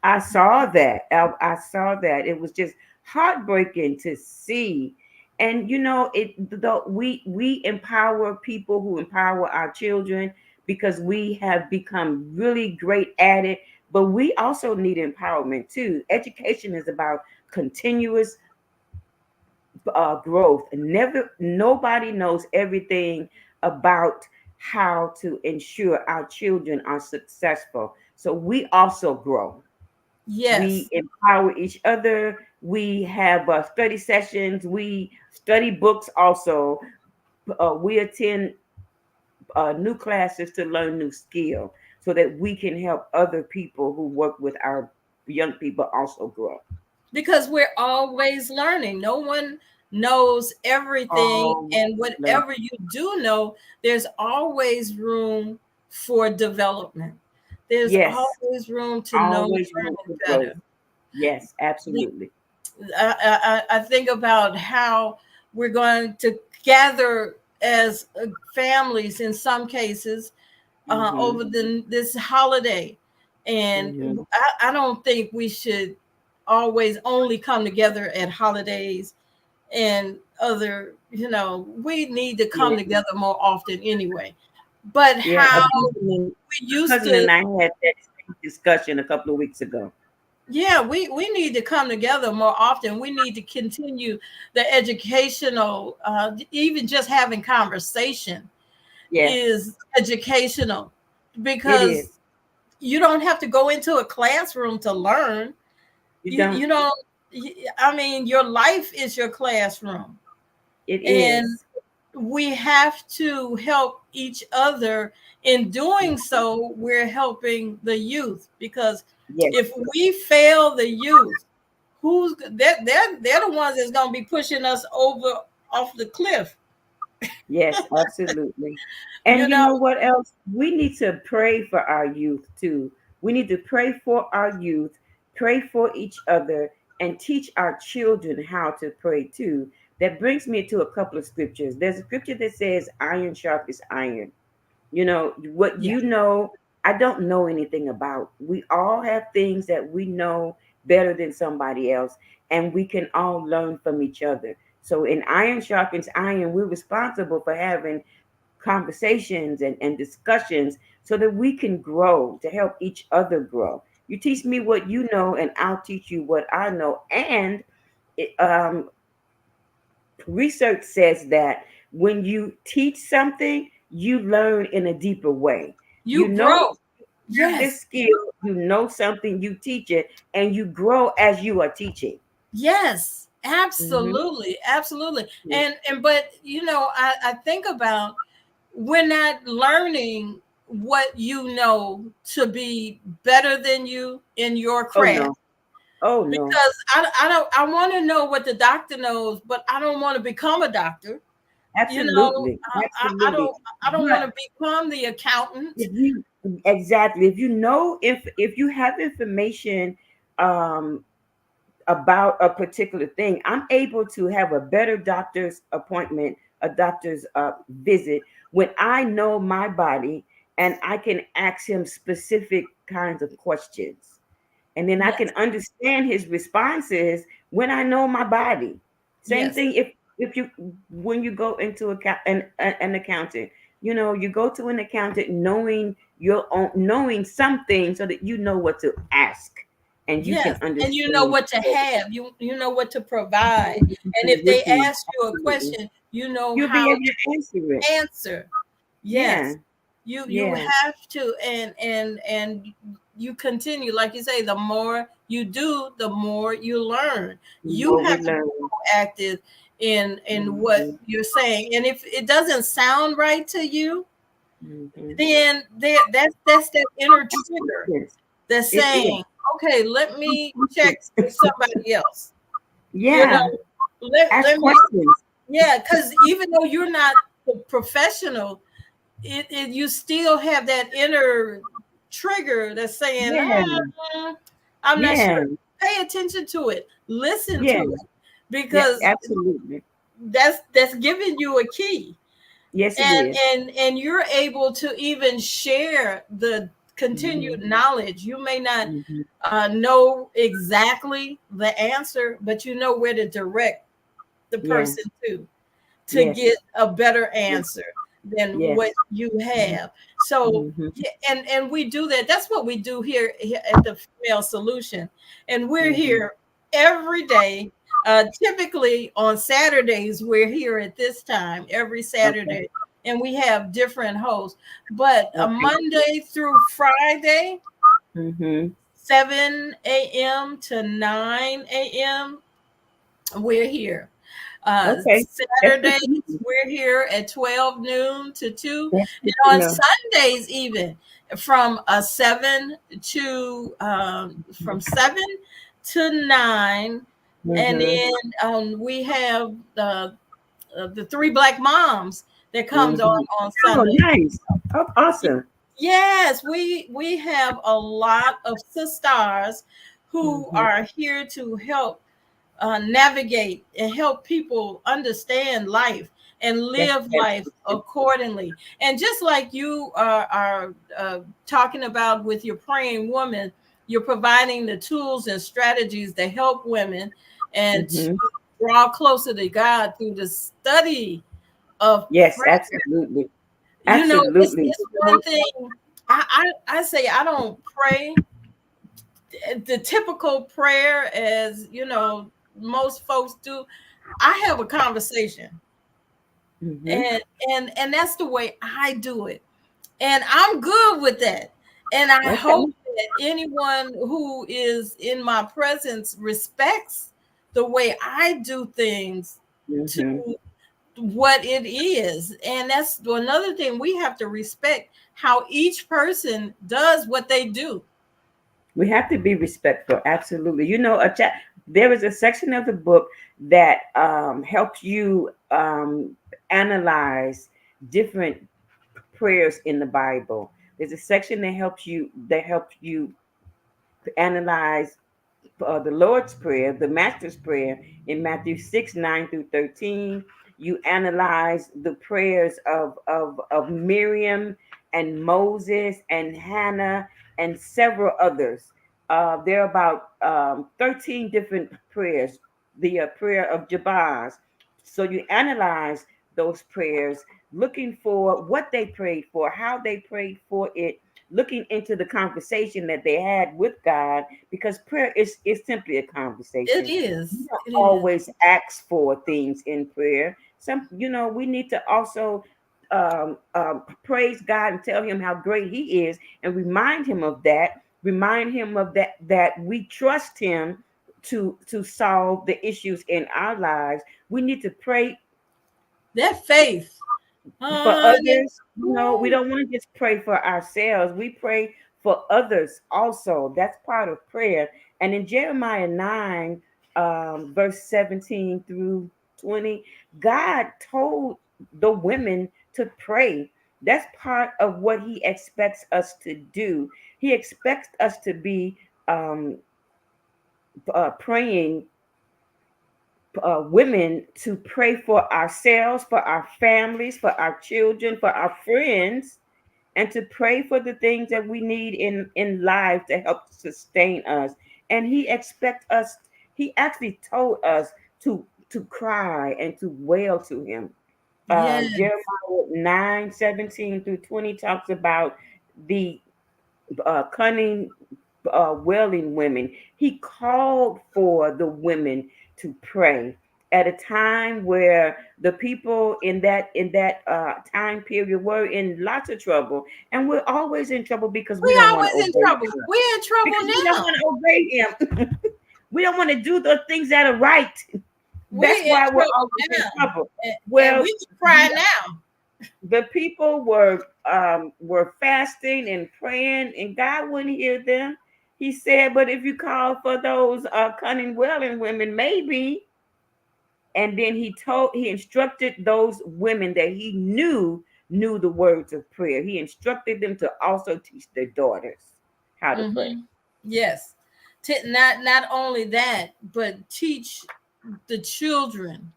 I saw that. I saw that. It was just heartbreaking to see. And we empower people who empower our children because we have become really great at it. But we also need empowerment too. Education is about continuous growth. Never, nobody knows everything about how to ensure our children are successful. So we also grow. Yes. We empower each other. We have study sessions. We study books also. We attend new classes to learn new skill so that we can help other people who work with our young people also grow. Because we're always learning. No one knows everything. Oh, And whatever you do know, there's always room for development. There's yes, always room to know and always learn room for it growth. better. Yes, absolutely. I think about how we're going to gather as families in some cases over this holiday. And Hmm. I don't think we should always only come together at holidays and other, we need to come Yeah, together more often anyway. But yeah. how we A used cousin to, and I had that same discussion a couple of weeks ago. yeah, we need to come together more often. We need to continue the educational, even just having conversation Yes, is educational it is. because you don't have to go into a classroom to learn. You You, don't. you know, I mean, your life is your classroom. It And is. we have to help each other. In doing so, we're helping the youth because Yes, if we fail the youth, they're the ones that's going to be pushing us over off the cliff. yes, absolutely. You And you know, know what else? We need to pray for our youth too. We need to pray for our youth, pray for each other, and teach our children how to pray too. That brings me to a couple of scriptures. There's a scripture that says, iron sharpens iron. You know, what yeah, you know, I don't know anything about. We all have things that we know better than somebody else, and we can all learn from each other. So, in iron sharpens iron, we're responsible for having conversations and discussions so that we can grow to help each other grow. You teach me what you know, and I'll teach you what I know. And it, research says that when you teach something, you learn in a deeper way. You you know, grow. you have this Yes, skill, you know something, you teach it, and you grow as you are teaching. yes, Hmm. absolutely, absolutely. And but I think about we're not learning what you know to be better than you in your Oh craft no. Oh no. because I want to know what the doctor knows, but I don't want to become a doctor. You know, Absolutely. Absolutely. I don't want But to become the accountant. if you exactly, if you know, if you have information um about a particular thing, I'm able to have a better doctor's appointment, a doctor's visit when I know my body and I can ask him specific kinds of questions. And then I can Yes, understand his responses when I know my body. Same yes, thing if you when you go into an accountant, you know, you go to an accountant knowing your own knowing something so that you know what to ask and you can yes, and you know understand. what to have. You know what to provide, and if With they you. ask you a Absolutely. question, you know You'll be how able to answer it. answer. Yeah. Yes, you Yeah. have to, and you continue, like you say, the more you do, the more you learn. The You more we have to be learn. proactive in what Mhm. you're saying, and if it doesn't sound right to you, Mhm. then that's that inner trigger Yes, that's it is. saying, okay, let me check with somebody else. You know, Yeah. Ask let me, questions. yeah, because even though you're not a professional, you still have that inner trigger that's saying, Yeah. I'm not Yeah. sure. Pay attention to it, listen to Yeah. it, Yeah. because Absolutely. that's giving you a key, Yes, it and is. you're able to even share the continued Mhm. knowledge. You may not Mhm. know exactly the answer, but you know where to direct the Yeah. person to get Yes. a better Yes. answer than what Yes. you have. So Mhm. yeah, and we do that. That's what we do here at the Female Solution, and we're Mhm. here every day. Typically on Saturdays, we're here at this time every Okay. Saturday, and we have different hosts. But Okay. Monday through Friday, Mhm. 7 a.m. to 9 a.m. We're here. Okay. That's good Saturdays, to know. we're here at 12 noon to 2. That's And good to on know. Sundays, even from 7 to from 7 to 9. And Mm-hmm. then we have the three black moms that comes Mm-hmm. on Oh, Sunday. nice. Oh, awesome. Yes, we have a lot of sisters who Mm-hmm. are here to help navigate and help people understand life and That's live life fantastic. accordingly. And just like you are talking about with your praying woman, you're providing the tools and strategies to help women and to Mm-hmm. draw closer to God through the study of Yes, prayer. absolutely. You know, Absolutely. it's one thing. I say I don't pray the typical prayer as most folks do. I have a conversation, Mm-hmm. and that's the way I do it, and I'm good with that. And I hope Okay. that anyone who is in my presence respects the way I do things to Mm-hmm. what it is. And that's another thing, we have to respect how each person does what they do. We have to be respectful. Absolutely. You know, there is a section of the book that helps you analyze different prayers in the Bible. There's a section that helps you analyze the Lord's Prayer, the Master's Prayer in Matthew 6, 9 through 13. You analyze the prayers of Miriam and Moses and Hannah and several others. There are about 13 different prayers, the prayer of Jabez. So you analyze those prayers, looking for what they prayed for, how they prayed for it, looking into the conversation that they had with God, because prayer is simply a It conversation. We is. don't It is. always ask for things in prayer. We need to also praise God and tell him how great he is, and remind him of that. Remind him of that we trust him to solve the issues in our lives. We need to pray That faith. for Honey. others. We don't want to just pray for ourselves. We pray for others also. That's part of prayer. And in Jeremiah 9, verse 17 through 20, God told the women to pray. That's part of what he expects us to do. He expects us to be praying women, to pray for ourselves, for our families, for our children, for our friends, and to pray for the things that we need in life to help sustain us. And he expects us. He actually told us to cry and to wail to him. Yeah. Jeremiah 9:17 through 20 talks about the cunning wailing women. He called for the women to pray at a time where the people in that time period were in lots of trouble, and we're always in trouble because we We don't want to always in obey trouble. God. We're in trouble Because we don't now. want to obey Him. We don't want to do the things that are right. That's We're in why we're trouble always in now. trouble. And Well, we can cry now. the people were fasting and praying, and God wouldn't hear them. He said, "But if you call for those cunning wailing women, maybe." And then he instructed those women that he knew the words of prayer. He instructed them to also teach their daughters how to pray. Hmm. Yes. Not only that, but teach the children.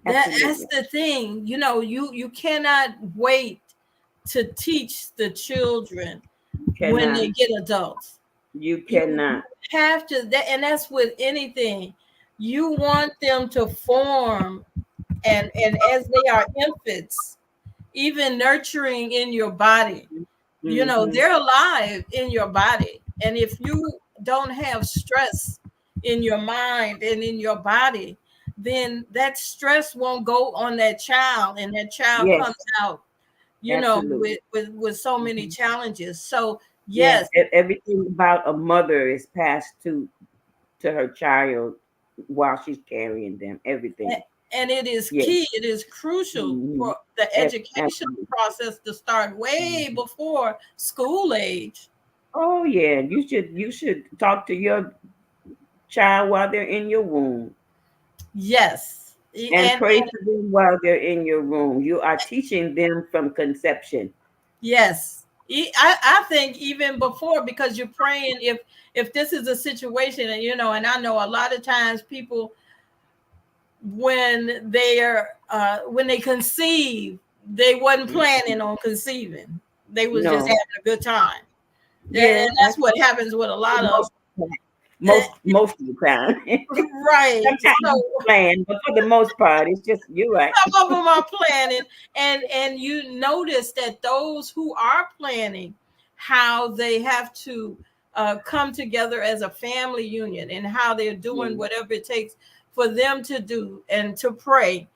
That's Absolutely, the thing. You cannot wait to teach the children you when cannot. they get adults. You You cannot. have to and that's with anything. You want them to form, and as they are infants, even nurturing in your body, Hmm. they're alive in your body. And if you don't have stress in your mind and in your body, then that stress won't go on that child, and that child Yes, comes out absolutely. with so many Mhm. challenges. So Yes. Everything about a mother is passed to her child while she's carrying them. Everything. And it is Yes. key, it is crucial Mhm. for the educational Absolutely. process to start way before school age. Oh yeah, you should talk to your child while they're in your womb Yes. and And pray for them while they're in your womb. You are teaching them from conception. yes. I think even before, because you're praying, if this is a situation, and and I know a lot of times people, when they conceive, they wasn't planning on conceiving. They was just No. having a good time. And Yeah, that's what happens with a lot of most of the time. right. Sometimes So you plan, but for the most part, it's just you're right. some of them are planning, and you notice that those who are planning, how they have to come together as a family union, and how they're doing Mm. whatever it takes for them to do and to pray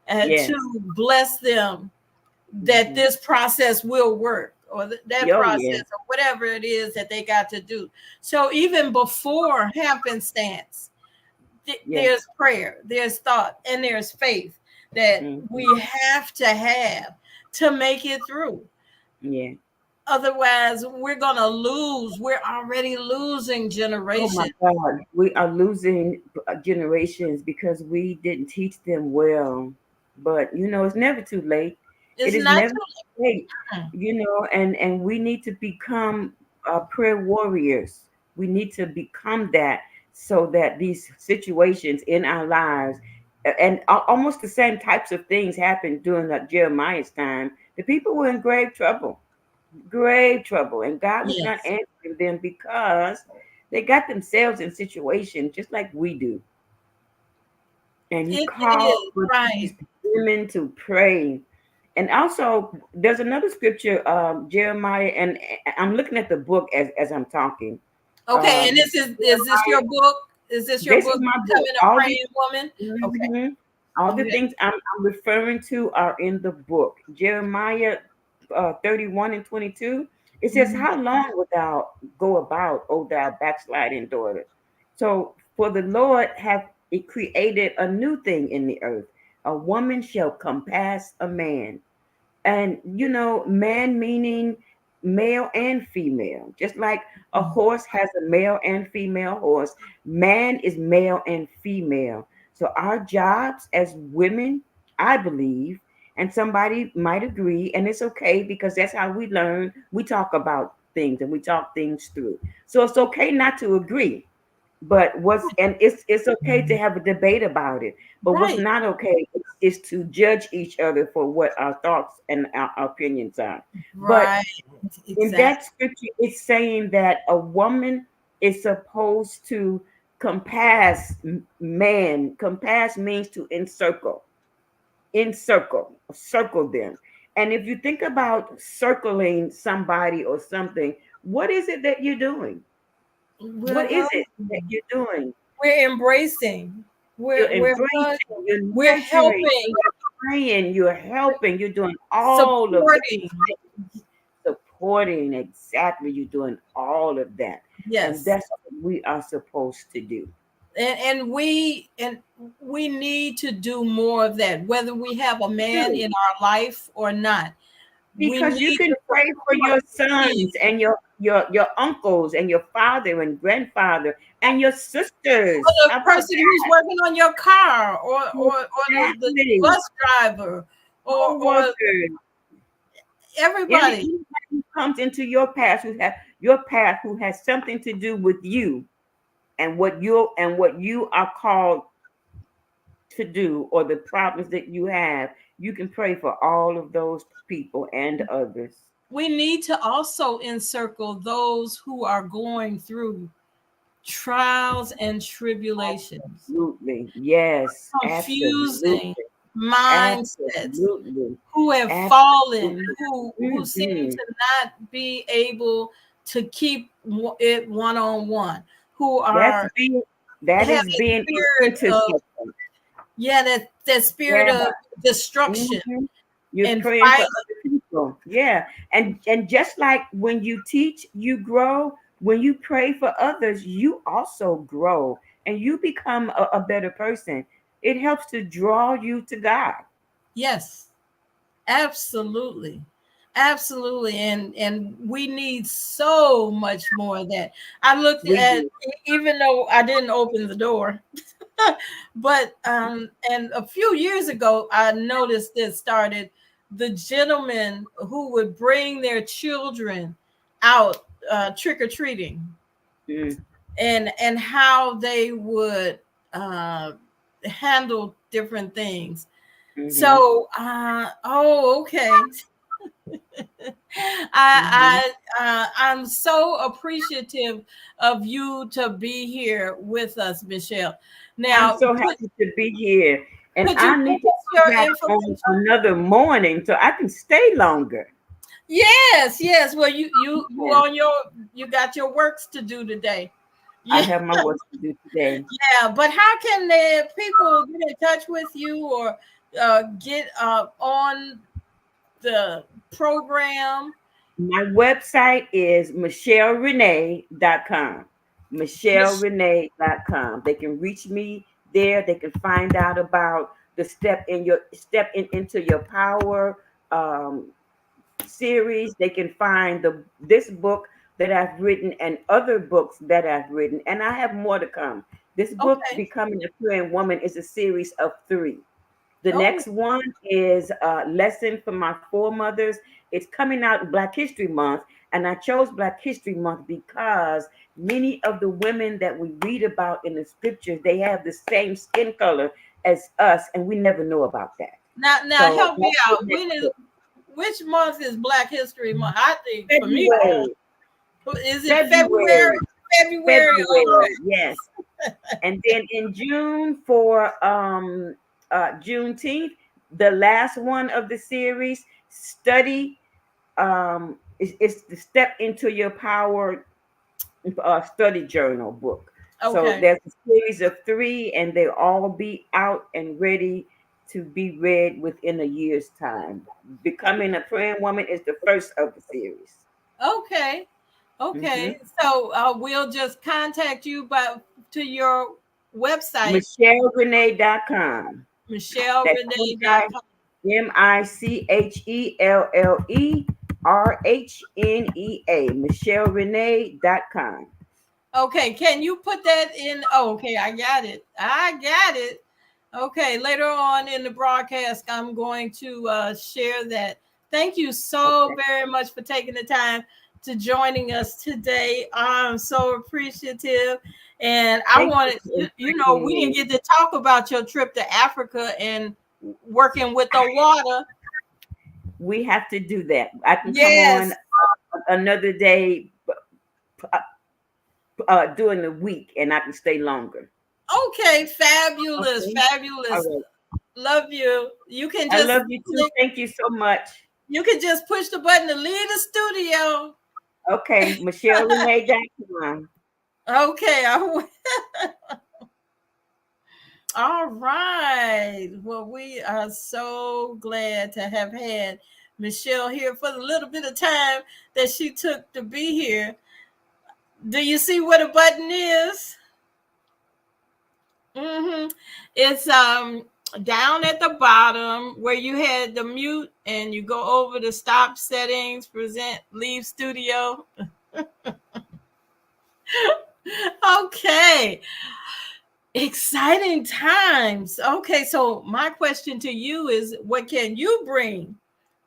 and Yes. to bless them, that Mhm. this process will work, or that Oh yeah. process, or whatever it is that they got to do. So even before happenstance, Yes. there's prayer, there's thought, and there's faith that Mhm. we have to make it through. Yeah. Otherwise, we're going to lose. We're already losing Oh my generation. God, we are losing generations because we didn't teach them well. But it's never too late. It It's is not never too too late. late. And we need to become prayer warriors. We need to become that so that these situations in our lives and almost the same types of things happened during Jeremiah's time. The people were in grave trouble, and God was not Yes, answering them because they got themselves in situations just like we do. And He it called is for these right. women to pray. And also, there's another scripture, Jeremiah, and I'm looking at the book as I'm talking. Okay, and Um, is this your book? Is this your this is book, my book. Becoming a Praying Woman? Okay. Mhm. All the Okay. things I'm referring to are in the book. Jeremiah 31 and 22. It says, Mhm. how long wilt thou go about, O thou backsliding daughter? So, for the Lord hath it created a new thing in the earth. A woman shall compass a man. And man meaning male and female, just like a horse has a male and female horse. Man is male and female. So our jobs as women, I believe, and somebody might agree, and it's okay because that's how we learn. We talk about things and we talk things through. So it's okay not to agree, but it's okay to have a debate about it. But what's Right, not okay is to judge each other for what our thoughts and our opinions are. But right, in exactly. that scripture, it's saying that a woman is supposed to compass man. Compass means to circle them. And if you think about circling somebody or something, what is it that you're doing? We're What is it hugging. that you're doing? We're embracing. You're We're embracing, hugging. you're We're nurturing, helping, you're praying, you're helping, you're doing all of that. supporting. Supporting, exactly. You're doing all of that. And Yes. that's what we are supposed to do. And we need to do more of that, whether we have a man in our life or not. We Because you need can to pray for support your the kids, sons and your uncles and your father and grandfather and your sisters. or the How about person who's working on your car, that? or the Exactly. bus driver, or Co-workers. everybody. Anybody who comes into your path who has something to do with you and what you are called to do, or the problems that you have, you can pray for all of those people and others. We need to also encircle those who are going through trials and tribulations, Absolutely. Yes. Absolutely. confusing mindsets, Absolutely. who have Absolutely. fallen, who seem Mhm. to not be able to keep it one on one, who That's are being that have is a being an spirit of, intercessor. yeah, that spirit Yeah. of destruction Mhm. You're and praying for fight. other people. Yeah. And just like when you teach, you grow. When you pray for others, you also grow and you become a better person. It helps to draw you to God. Yes, absolutely. Absolutely. And we need so much more of that. I looked We at, do. even though I didn't open the door, but and a few years ago I noticed this started, the gentlemen who would bring their children out trick-or-treating, Mm, and how they would uh handle different things. mm-hmm, So oh, okay. mm-hmm. I'm so appreciative of you to be here with us, Michelle. I'm Now, so happy to be here. And could you I give need to us come your back on information? another morning so I can stay longer. Yes, yes. Well, you Yeah, on your, you got your works to do today. I Yeah, have my work to do today. yeah. But how can people get in touch with you, or get on the program? My website is michellerenee.com. Mich- michellerenee.com. They can reach me there. They can find out about the into your power series. They can find this book that I've written and other books that I've written, and I have more to come. This book, Okay. Becoming a Praying Woman, is a series of 3. The Oh, next one is a lesson for my foremothers. It's coming out in Black History Month, and I chose Black History Month because many of the women that we read about in the scriptures, they have the same skin color as us, and we never know about that. now So help me that's the out. next When is, book. which month is Black History Month? I think for me, February. is it February? February. February. Okay. February. Yes. And then in June for Juneteenth, the last one of the series, study it's the Step into Your Power study journal book. So Okay. there's a series of 3, and they'll all be out and ready to be read within a year's time. Becoming a Praying Woman is the first of the series. Okay. Mm-hmm. Okay. So we'll just contact you by to your website, MichelleRenee.com. That's michellerenee.com. MichelleRenea. MichelleRenee.com. Okay. Can you put that in? Oh, okay. I got it. I got it. Okay. Later on in the broadcast, I'm going to share that. Thank you so Okay. very much for taking the time to joining us today. I'm so appreciative. And I Thank you wanted, for we inviting didn't me. get to talk about your trip to Africa and working with the water. We have to do that. I can come on Yes. another day during the week, and I can stay longer. Okay. Fabulous. Okay. All Fabulous. right. Love you. You can I just love you too. click, Thank you so much. you can just push the button to leave the studio. Okay. MichelleRenee.com. Okay. All right. Well, we are so glad to have had Michelle here for the little bit of time that she took to be here. Do you see what a button is? Mm-hmm. It's down at the bottom where you had the mute, and you go over to stop settings, present, leave studio. Okay. Exciting times. Okay, so my question to you is, what can you bring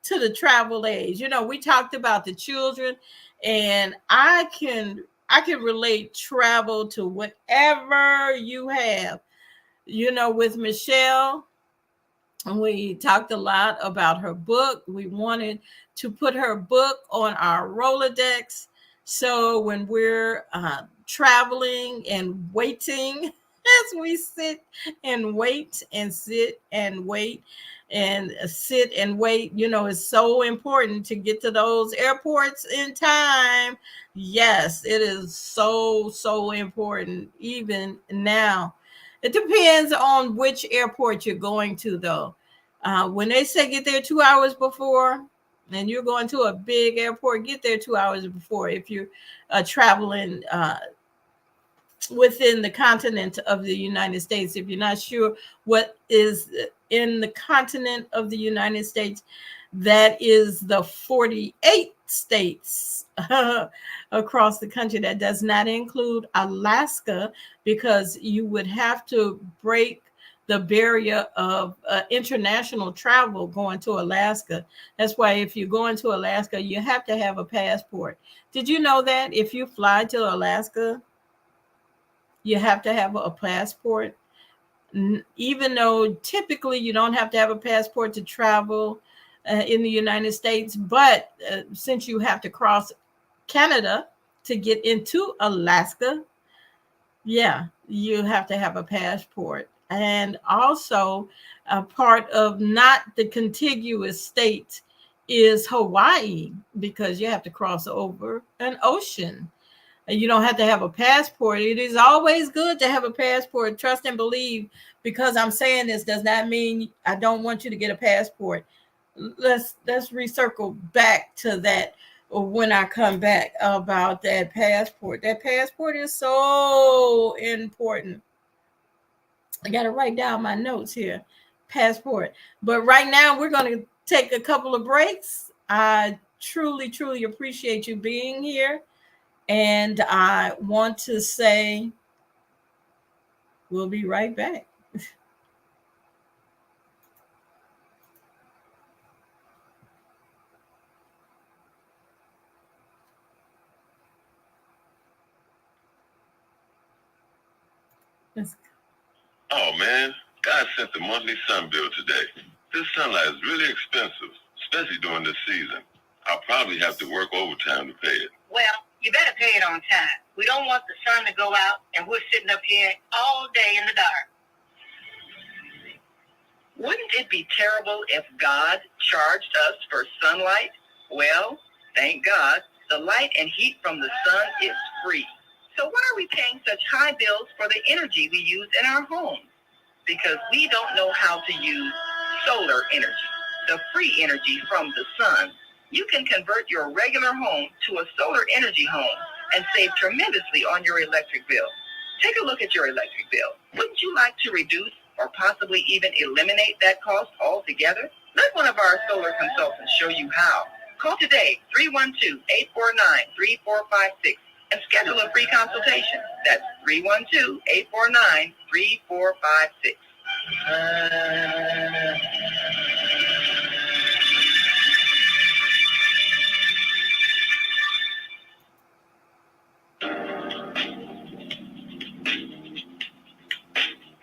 to the travel age? We talked about the children, and I can relate travel to whatever you have. With Michelle, we talked a lot about her book. We wanted to put her book on our Rolodex. So when we're traveling and waiting, as we sit and wait and sit and wait and sit and wait, it's so important to get to those airports in time. Yes, it is so, so important, even now. It depends on which airport you're going to, though. When they say get there 2 hours before, and you're going to a big airport, get there 2 hours before. If you're traveling within the continent of the United States, if you're not sure what is in the continent of the United States, that is the 48 states across the country. That does not include Alaska, because you would have to break the barrier of international travel going to Alaska. That's why if you're going to Alaska, you have to have a passport. Did you know that if you fly to Alaska, you have to have a passport? Even though typically you don't have to have a passport to travel in the United States, but since you have to cross Canada to get into Alaska, yeah, you have to have a passport. And also, a part of not the contiguous state is Hawaii, because you have to cross over an ocean. And you don't have to have a passport. It is always good to have a passport. Trust and believe. Because I'm saying this does not mean I don't want you to get a passport. Let's recircle back to that when I come back about that passport. That passport is so important. I got to write down my notes here. Passport. But right now we're going to take a couple of breaks. I truly, truly appreciate you being here. And I want to say we'll be right back. Oh man, God sent the monthly sun bill today. This sunlight is really expensive, especially during this season. I'll probably have to work overtime to pay it. Well, you better pay it on time. We don't want the sun to go out and we're sitting up here all day in the dark. Wouldn't it be terrible if God charged us for sunlight? Well, thank God, the light and heat from the sun is free. So why are we paying such high bills for the energy we use in our homes? Because we don't know how to use solar energy, the free energy from the sun. You can convert your regular home to a solar energy home and save tremendously on your electric bill. Take a look at your electric bill. Wouldn't you like to reduce or possibly even eliminate that cost altogether? Let one of our solar consultants show you how. Call today, 312-849-3456, and schedule a free consultation. That's 312-849-3456.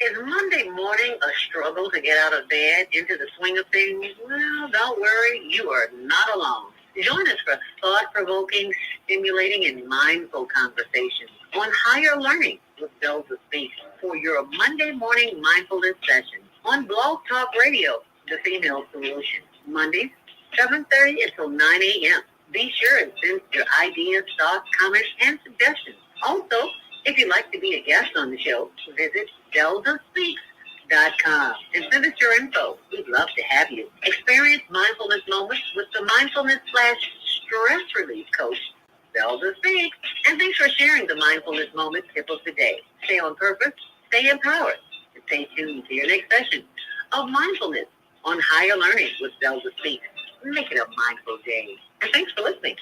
Is Monday morning a struggle to get out of bed into the swing of things? Well, don't worry, you are not alone. Join us for thought-provoking, stimulating, and mindful conversations on higher learning with Zelda Speaks for your Monday morning mindfulness session on Blog Talk Radio, The Female Solution. Mondays, 7:30 until 9 a.m. Be sure and send your ideas, thoughts, comments, and suggestions. Also, if you'd like to be a guest on the show, visit ZeldaSpeaks.com and send us your info. We'd love to have you. Experience mindfulness moments with the mindfulness/stress relief coach, Zelda Speaks. And thanks for sharing the mindfulness moment tip of the day. Stay on purpose, stay empowered, and stay tuned to your next session of mindfulness on higher learning with Zelda Speaks. Make it a mindful day. And thanks for listening.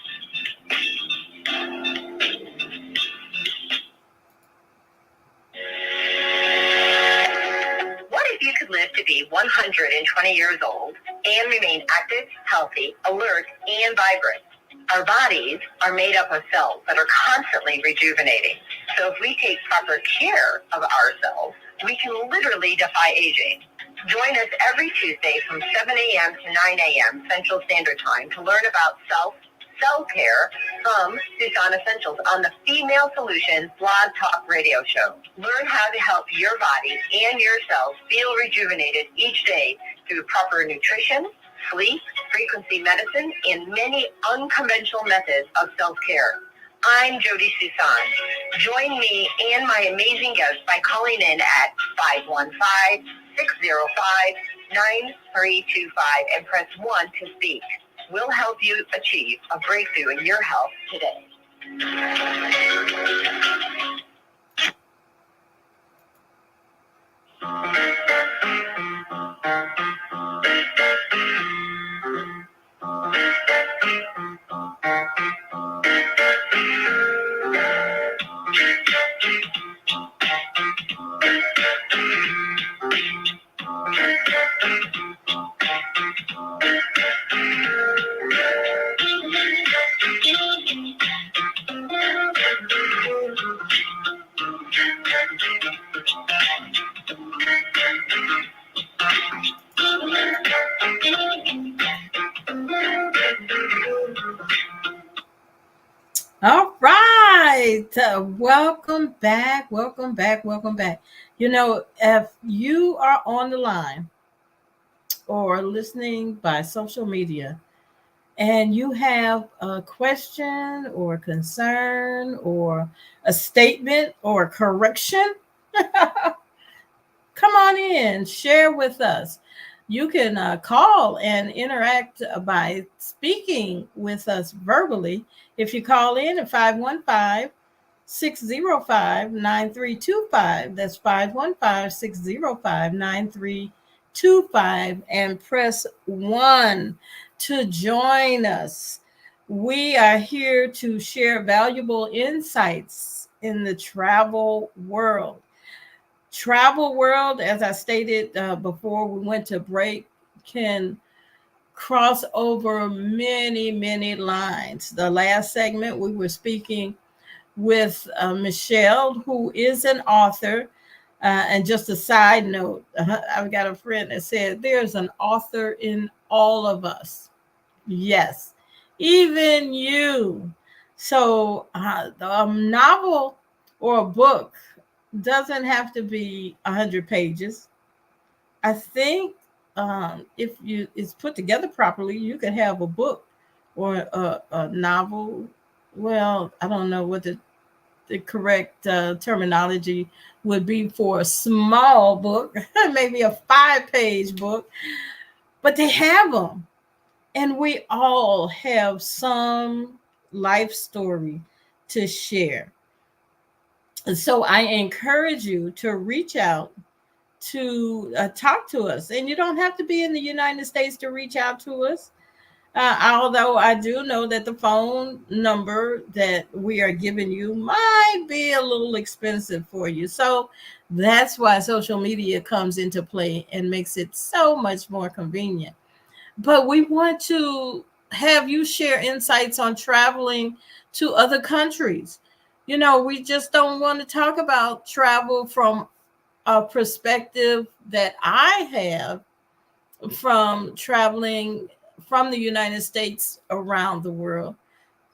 What if you could live to be 120 years old and remain active, healthy, alert, and vibrant? Our bodies are made up of cells that are constantly rejuvenating. So if we take proper care of ourselves, we can literally defy aging. Join us every Tuesday from 7 a.m. to 9 a.m. Central Standard Time to learn about self-care from Susan Essentials on the Female Solution Blog Talk Radio Show. Learn how to help your body and your cells feel rejuvenated each day through proper nutrition, sleep, frequency medicine, and many unconventional methods of self-care. I'm Jody Susan. Join me and my amazing guests by calling in at 515-605-9325 and press 1 to speak. We'll help you achieve a breakthrough in your health today. All right. Welcome back. Welcome back. Welcome back. You know, if you are on the line or listening by social media and you have a question or concern or a statement or correction, come on in, share with us. You can call and interact by speaking with us verbally. If you call in at 515 605 9325, that's 515 605 9325, and press 1 to join us. We are here to share valuable insights in the travel world. Travel world, as I stated before we went to break, can cross over many lines. The last segment we were speaking with Michelle, who is an author. And just a side note, I've got a friend that said there's an author in all of us. Yes, even you. So a novel or a book doesn't have to be 100 pages. I think if it's put together properly, you could have a book or a novel. Well, I don't know what the correct terminology would be for a small book, maybe a 5-page book, but they have them. And we all have some life story to share. And so I encourage you to reach out to talk to us. And you don't have to be in the United States to reach out to us. Although I do know that the phone number that we are giving you might be a little expensive for you. So that's why social media comes into play and makes it so much more convenient. But we want to have you share insights on traveling to other countries. You know, we just don't want to talk about travel from a perspective that I have from traveling from the United States around the world.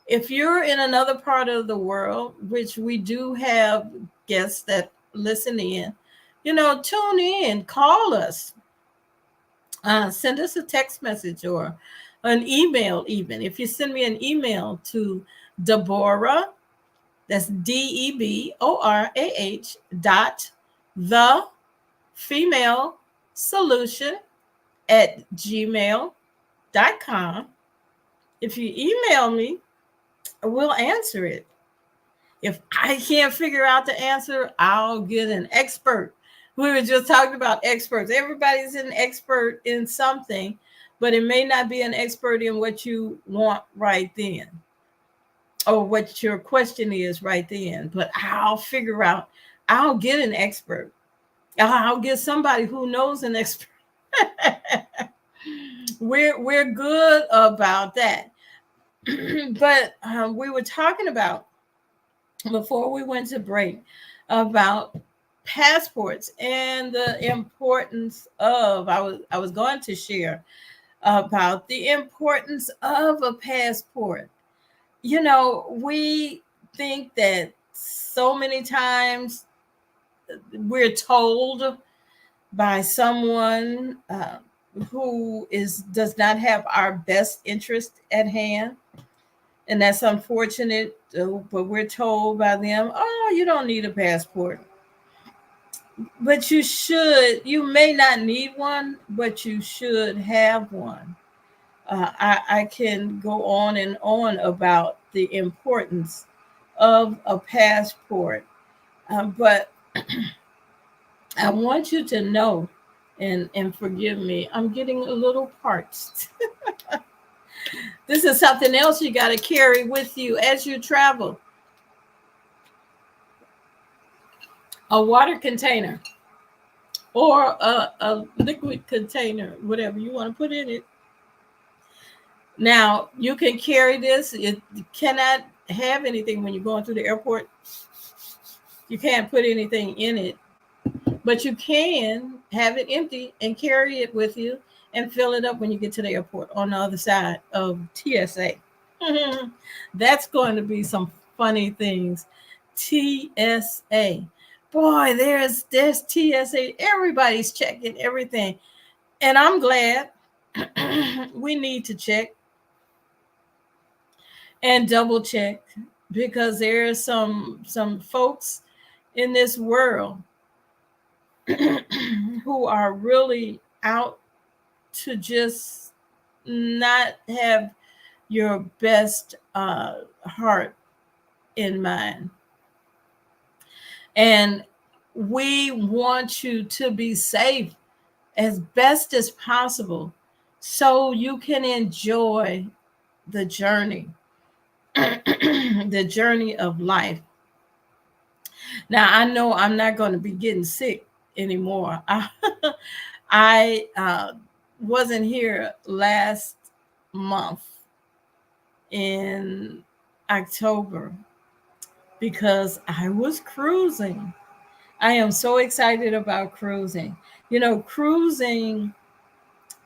If you're in another part of the world, which we do have guests that listen in, you know, tune in, call us, send us a text message or an email. Even if you send me an email to Deborah, that's DEBORAH dot the female solution at gmail.com. If you email me, we'll answer it. If I can't figure out the answer, I'll get an expert. We were just talking about experts. Everybody's an expert in something, but it may not be an expert in what you want right then or what your question is right then. But I'll figure out, I'll get an expert. I'll get somebody who knows an expert. We're good about that. But we were talking about before we went to break about passports and the importance of I was going to share about the importance of a passport. You know, we think that so many times we're told by someone who does not have our best interest at hand, and that's unfortunate. But we're told by them, "Oh, you don't need a passport." But you should. You may not need one, but you should have one. I can go on and on about the importance of a passport. But I want you to know, and forgive me, I'm getting a little parched. This is something else you got to carry with you as you travel. A water container or a liquid container, whatever you want to put in it. Now, you can carry this. It cannot have anything when you're going through the airport. You can't put anything in it, but you can have it empty and carry it with you and fill it up when you get to the airport on the other side of TSA. That's going to be some funny things. TSA. Boy, there's TSA. Everybody's checking everything. And I'm glad. We need to check and double check, because there's some folks in this world who are really out to just not have your best heart in mind. And we want you to be safe as best as possible so you can enjoy the journey, the journey of life. Now, I know I'm not going to be getting sick anymore. I wasn't here last month in October because I was cruising. I am so excited about cruising. You know, cruising,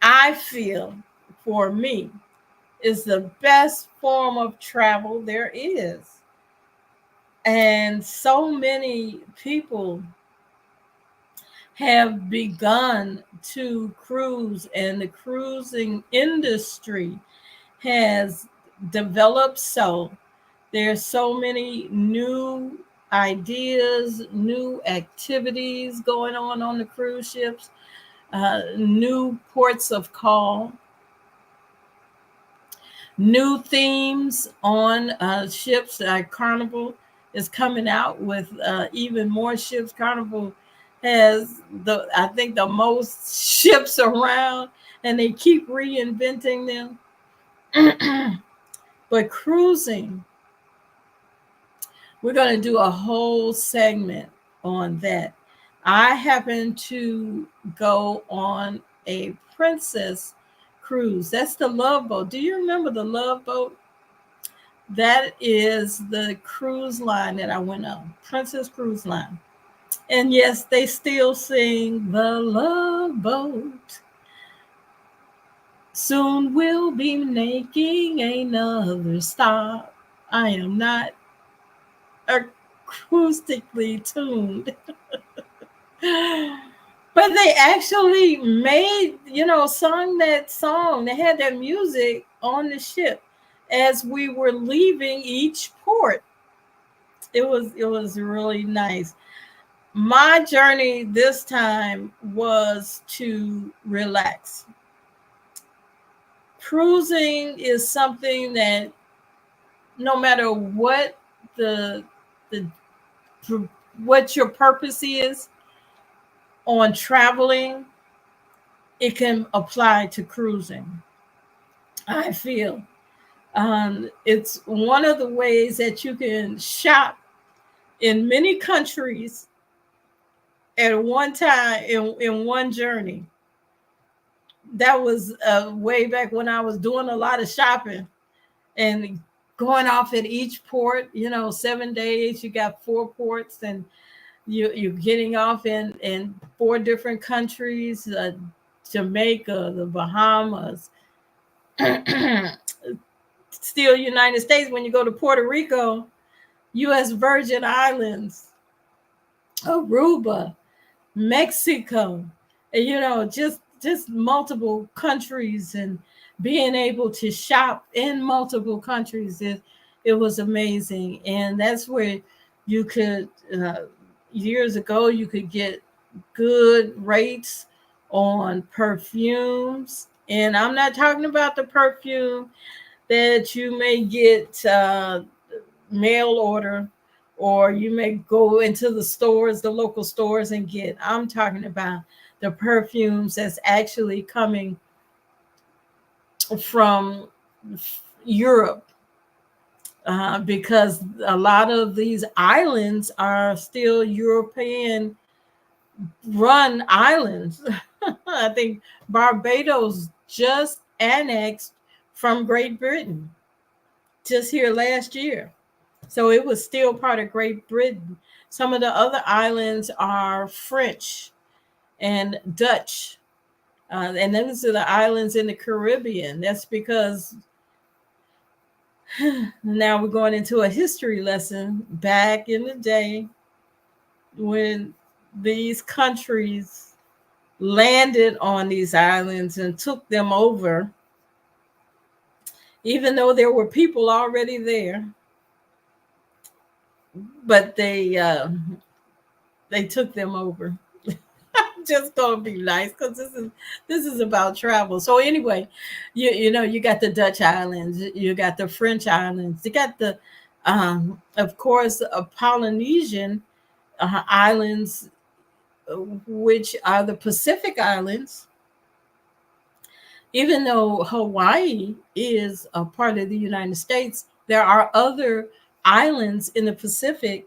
I feel, for me, is the best form of travel there is. And so many people have begun to cruise, and the cruising industry has developed. So there's so many new ideas, new activities going on the cruise ships, new ports of call, new themes on ships. Carnival is coming out with even more ships. Carnival has I think the most ships around, and they keep reinventing them. But cruising, we're going to do a whole segment on that. I happen to go on a Princess cruise. That's the Love Boat. Do you remember the Love Boat? That is the cruise line that I went on, Princess Cruise Line. And yes, they still sing the Love Boat. Soon we'll be making another stop. I am not acoustically tuned. But they actually made, sung that song. They had that music on the ship as we were leaving each port. It was really nice. My journey this time was to relax. Cruising is something that no matter what what your purpose is on traveling, it can apply to cruising. I feel it's one of the ways that you can shop in many countries at one time in one journey. That was way back when I was doing a lot of shopping and going off at each port. 7 days, you got 4 ports, and you're getting off in 4 different countries: Jamaica, the Bahamas, still United States. When you go to Puerto Rico, U.S. Virgin Islands, Aruba, Mexico, and, just multiple countries, and being able to shop in multiple countries, it was amazing. And that's where you could, years ago, you could get good rates on perfumes And I'm not talking about the perfume that you may get mail order, or you may go into the stores, the local stores, and get. I'm talking about the perfumes that's actually coming from Europe, because a lot of these islands are still European run islands. I think Barbados just annexed from Great Britain just here last year. So it was still part of Great Britain. Some of the other islands are French and Dutch. And those are the islands in the Caribbean. That's because now we're going into a history lesson. Back in the day, when these countries landed on these islands and took them over, even though there were people already there, but they took them over. Just gonna be nice because this is about travel. So anyway, you know, you got the Dutch islands, you got the French islands, you got the of course Polynesian islands, which are the Pacific islands. Even though Hawaii is a part of the United States, there are other islands in the Pacific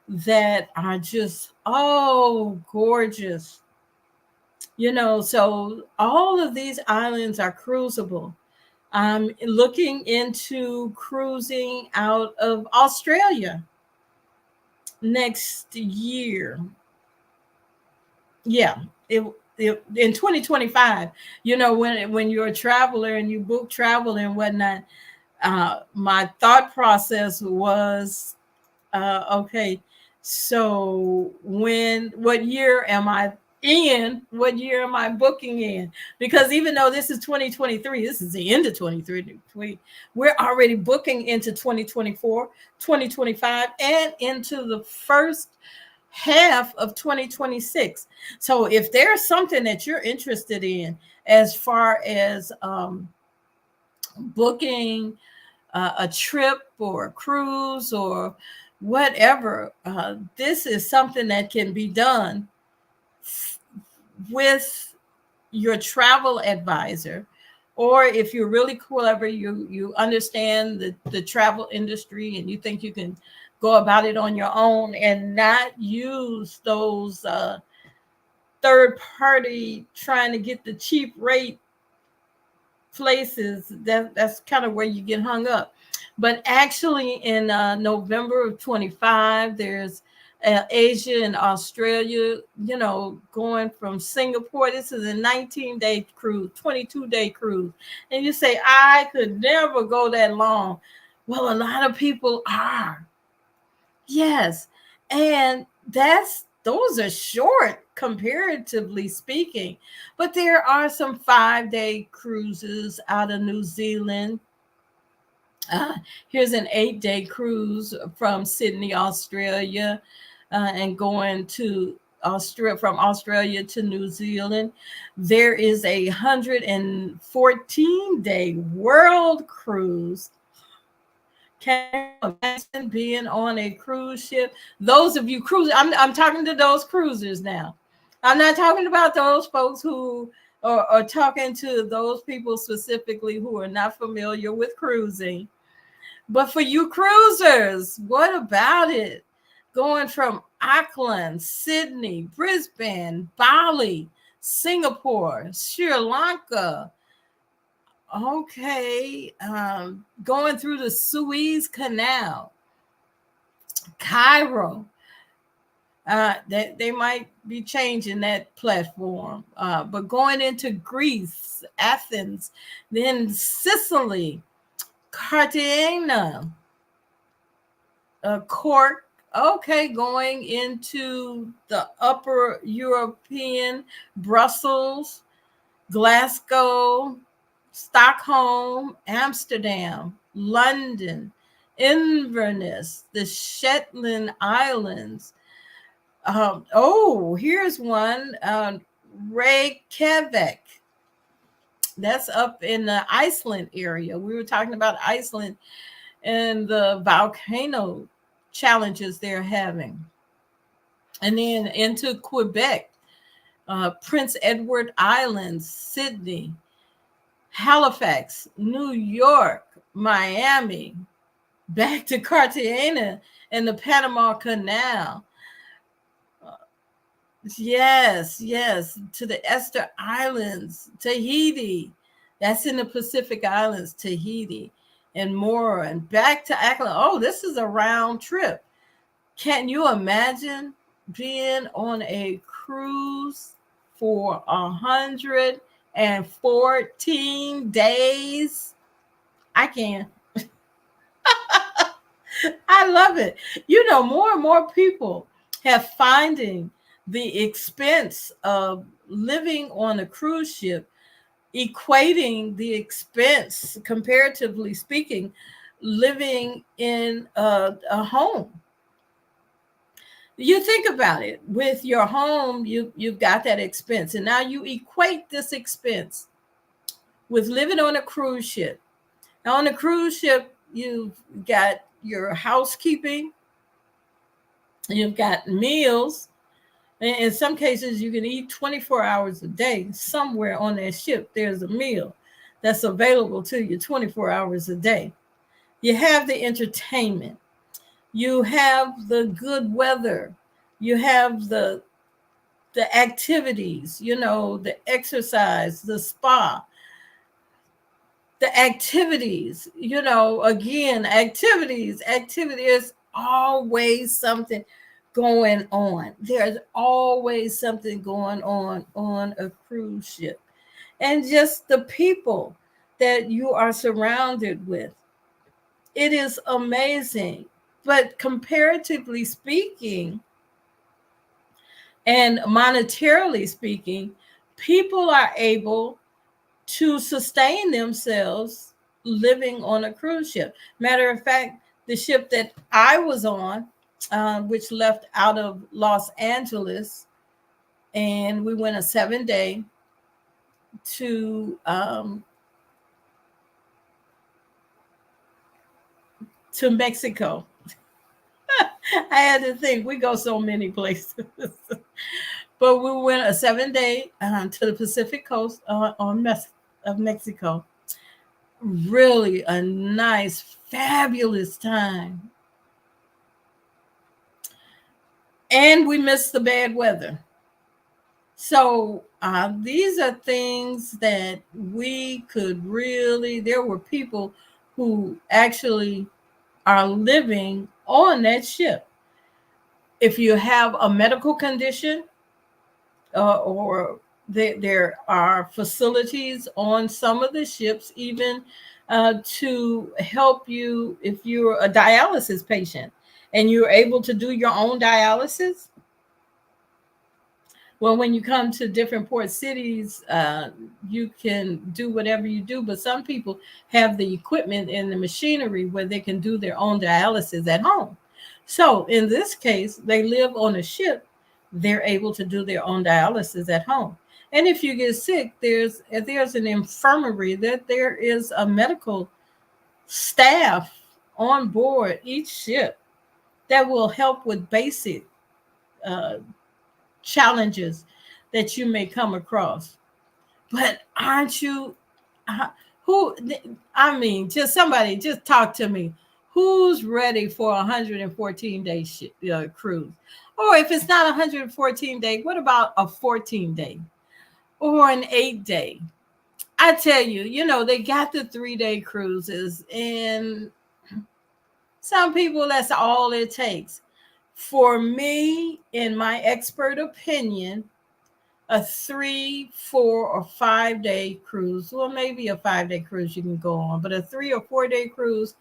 that are just, oh, gorgeous. You know, so all of these islands are cruisable. I'm looking into cruising out of Australia next year. Yeah, in 2025. You know, when you're a traveler and you book travel and whatnot, my thought process was, okay, so what year am I in? What year am I booking in? Because even though this is 2023, this is the end of 2023, we're already booking into 2024, 2025, and into the first half of 2026. So if there's something that you're interested in as far as booking a trip or a cruise or whatever, this is something that can be done with your travel advisor. Or if you're really clever, you understand the travel industry and you think you can go about it on your own and not use those third party trying to get the cheap rate places, that's kind of where you get hung up. But actually in November of 25, there's Asia and Australia, you know, going from Singapore. This is a 19-day cruise, 22-day cruise. And you say, I could never go that long. Well, a lot of people are. Yes. And those are short comparatively speaking. But there are some 5-day cruises out of New Zealand. Here's an 8-day cruise from Sydney, Australia, and going to Australia, from Australia to New Zealand. There is a 114-day world cruise. Can you imagine being on a cruise ship? Those of you cruisers, I'm talking to those cruisers now. I'm not talking about those folks who are talking to those people specifically who are not familiar with cruising. But for you cruisers, what about it? Going from Auckland, Sydney, Brisbane, Bali, Singapore, Sri Lanka. Okay, going through the Suez Canal, Cairo. They might be changing that platform, but going into Greece, Athens, then Sicily, Cartagena, Cork. Okay, going into the upper European, Brussels, Glasgow, Stockholm, Amsterdam, London, Inverness, the Shetland Islands. Here's one, Reykjavik, That's up in the Iceland area. We were talking about Iceland and the volcano challenges they're having. And then into Quebec, Prince Edward Island, Sydney, Halifax, New York, Miami, back to Cartagena and the Panama Canal. Yes, yes, to the Esther Islands, Tahiti. That's in the Pacific Islands, Tahiti, and more, and back to Auckland. Oh, this is a round trip. Can you imagine being on a cruise for 114 days? I can. I love it. You know, more and more people have finding the expense of living on a cruise ship, equating the expense, comparatively speaking, living in a home. You think about it. With your home, you've got that expense, and now you equate this expense with living on a cruise ship. Now, on a cruise ship, you've got your housekeeping, you've got meals. In some cases, you can eat 24 hours a day. Somewhere on that ship, there's a meal that's available to you 24 hours a day. You have the entertainment. You have the good weather. You have the activities, you know, the exercise, the spa, the activities, you know, again, activities. There's always something going on. There's always something going on a cruise ship. And just the people that you are surrounded with. It is amazing. But comparatively speaking, and monetarily speaking, people are able to sustain themselves living on a cruise ship. Matter of fact, the ship that I was on, which left out of Los Angeles, and we went a 7-day to Mexico. I had to think, we go so many places. But we went a 7-day to the Pacific coast of Mexico. Really a nice, fabulous time. And we missed the bad weather. So these are things that we could really, there were people who actually are living on that ship. If you have a medical condition, or there are facilities on some of the ships, even to help you if you're a dialysis patient and you're able to do your own dialysis. Well, when you come to different port cities, you can do whatever you do, but some people have the equipment and the machinery where they can do their own dialysis at home. So in this case, they live on a ship. They're able to do their own dialysis at home. And if you get sick, there's an infirmary, that there is a medical staff on board each ship that will help with basic challenges that you may come across. But aren't you, who, I mean, just somebody, just talk to me. Who's ready for a 114-day cruise? Or if it's not 114-day, what about a 14-day or an 8-day? I tell you, you know, they got the 3-day cruises, and some people, that's all it takes. For me, in my expert opinion, a 3, 4, or 5-day cruise, well, maybe a 5-day cruise you can go on, but a 3 or 4-day cruise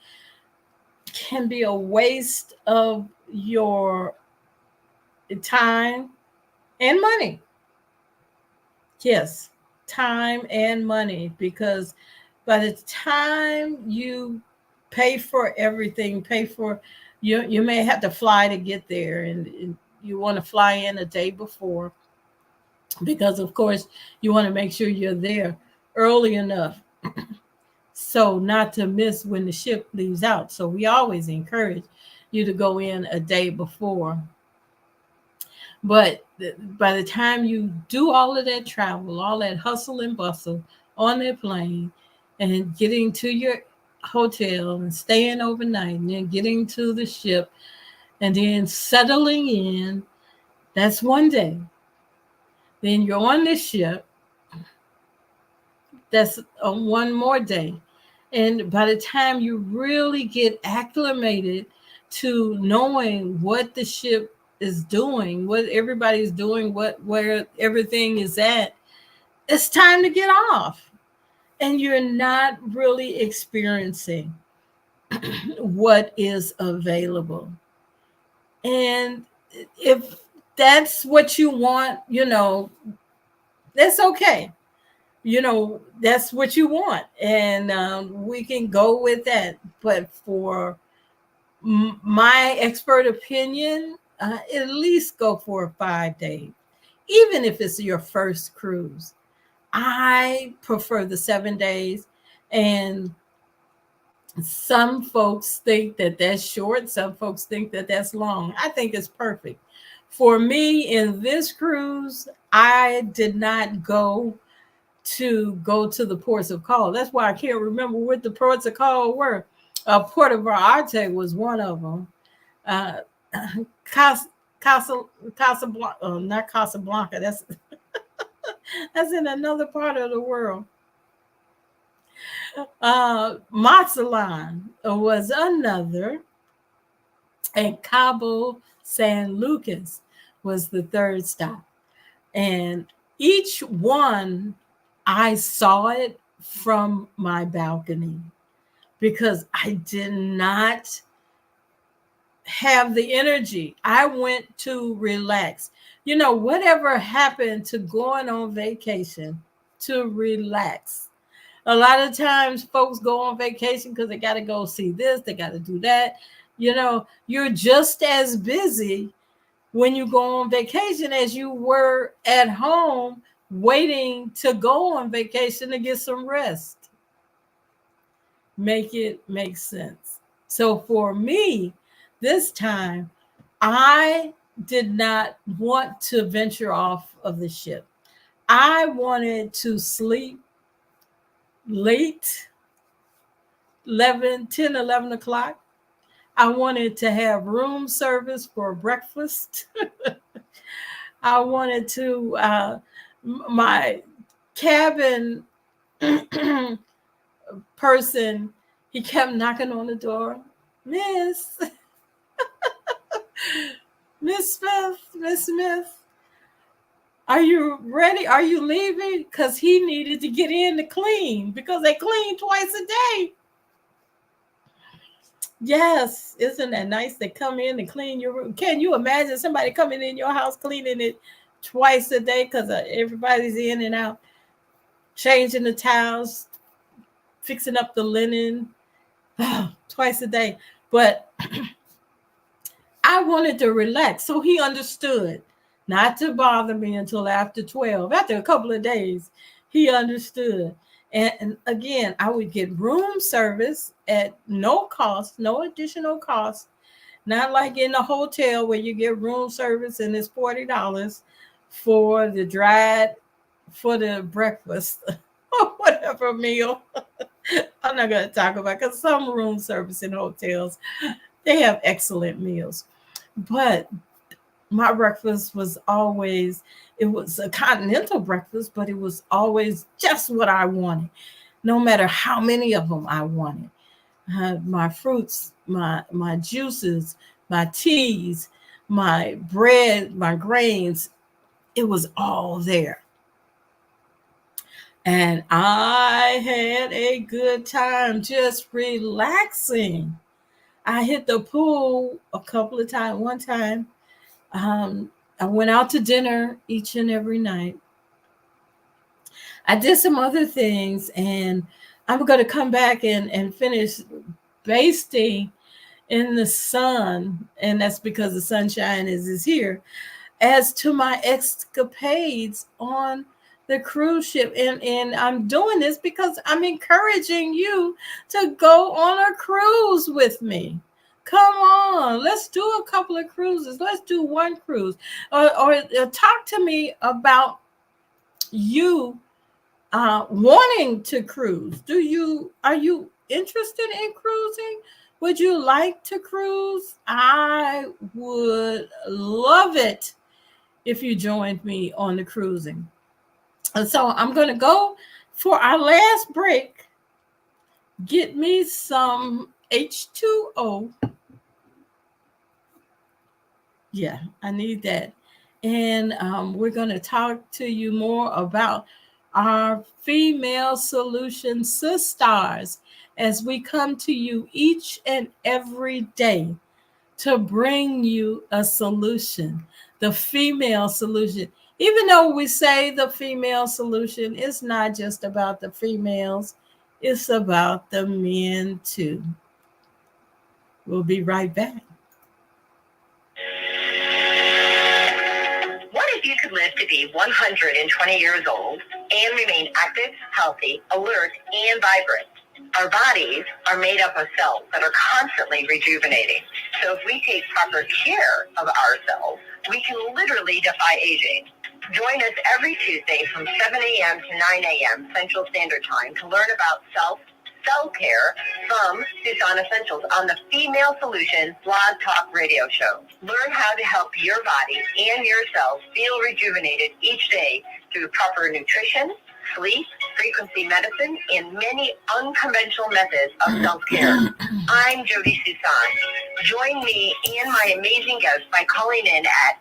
can be a waste of your time and money. Yes, time and money, because by the time you pay for everything, you may have to fly to get there, and you want to fly in a day before, because of course you want to make sure you're there early enough so not to miss when the ship leaves out. So we always encourage you to go in a day before. But by the time you do all of that travel, all that hustle and bustle on that plane and getting to your hotel and staying overnight and then getting to the ship and then settling in, that's one day. Then you're on the ship. That's one more day. And by the time you really get acclimated to knowing what the ship is doing, what everybody's doing, where everything is at, it's time to get off. And you're not really experiencing what is available. And if that's what you want, that's okay. That's what you want. And we can go with that. But for my expert opinion, at least go for 5 days, even if it's your first cruise. I prefer the 7 days. And some folks think that that's short. Some folks think that that's long. I think it's perfect. For me, in this cruise, I did not go to the ports of call. That's why I can't remember what the ports of call were. Port of Arte was one of them. Casablanca, not Casablanca. That's that's in another part of the world. Mazatlan was another, and Cabo San Lucas was the third stop. And each one, I saw it from my balcony because I did not have the energy. I went to relax. Whatever happened to going on vacation to relax? A lot of times folks go on vacation because they got to go see this, they got to do that. You're just as busy when you go on vacation as you were at home waiting to go on vacation to get some rest. Make it make sense. So for me, this time, I did not want to venture off of the ship. I wanted to sleep late, 11 o'clock. I wanted to have room service for breakfast. I wanted to, my cabin person, he kept knocking on the door. Miss Smith, are you ready? Are you leaving? Because he needed to get in to clean because they clean twice a day. Yes, isn't that nice? They come in and clean your room. Can you imagine somebody coming in your house cleaning it twice a day because everybody's in and out, changing the towels, fixing up the linen twice a day? But I wanted to relax, so he understood not to bother me until after 12. After a couple of days, he understood. And again, I would get room service at no cost, no additional cost. Not like in a hotel where you get room service and it's $40 for the breakfast or whatever meal. I'm not going to talk about, because some room service in hotels, they have excellent meals. But my breakfast was always, it was a continental breakfast, but it was always just what I wanted, no matter how many of them I wanted. My fruits, my juices, my teas, my bread, my grains, it was all there. And I had a good time just relaxing. I hit the pool a couple of times. One time, I went out to dinner each and every night. I did some other things, and I'm going to come back and finish basting in the sun, and that's because the sunshine is here, as to my escapades on the cruise ship. And I'm doing this because I'm encouraging you to go on a cruise with me. Come on, let's do a couple of cruises. Let's do one cruise. Or talk to me about you wanting to cruise. Are you interested in cruising? Would you like to cruise? I would love it if you joined me on the cruising. And so I'm going to go for our last break. Get me some H2O. Yeah, I need that. And we're going to talk to you more about our female solution sisters as we come to you each and every day to bring you a solution, the female solution. Even though we say the female solution, it's not just about the females, it's about the men too. We'll be right back. What if you could live to be 120 years old and remain active, healthy, alert, and vibrant? Our bodies are made up of cells that are constantly rejuvenating. So if we take proper care of ourselves, we can literally defy aging. Join us every Tuesday from 7 a.m. to 9 a.m. Central Standard Time to learn about self-care from Tucson Essentials on the Female Solution Blog Talk Radio Show. Learn how to help your body and yourself feel rejuvenated each day through proper nutrition, sleep, frequency medicine, and many unconventional methods of self-care. I'm Jody Susan. Join me and my amazing guests by calling in at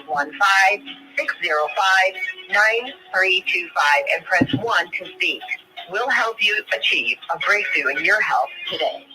515-605-9325 and press 1 to speak. We'll help you achieve a breakthrough in your health today.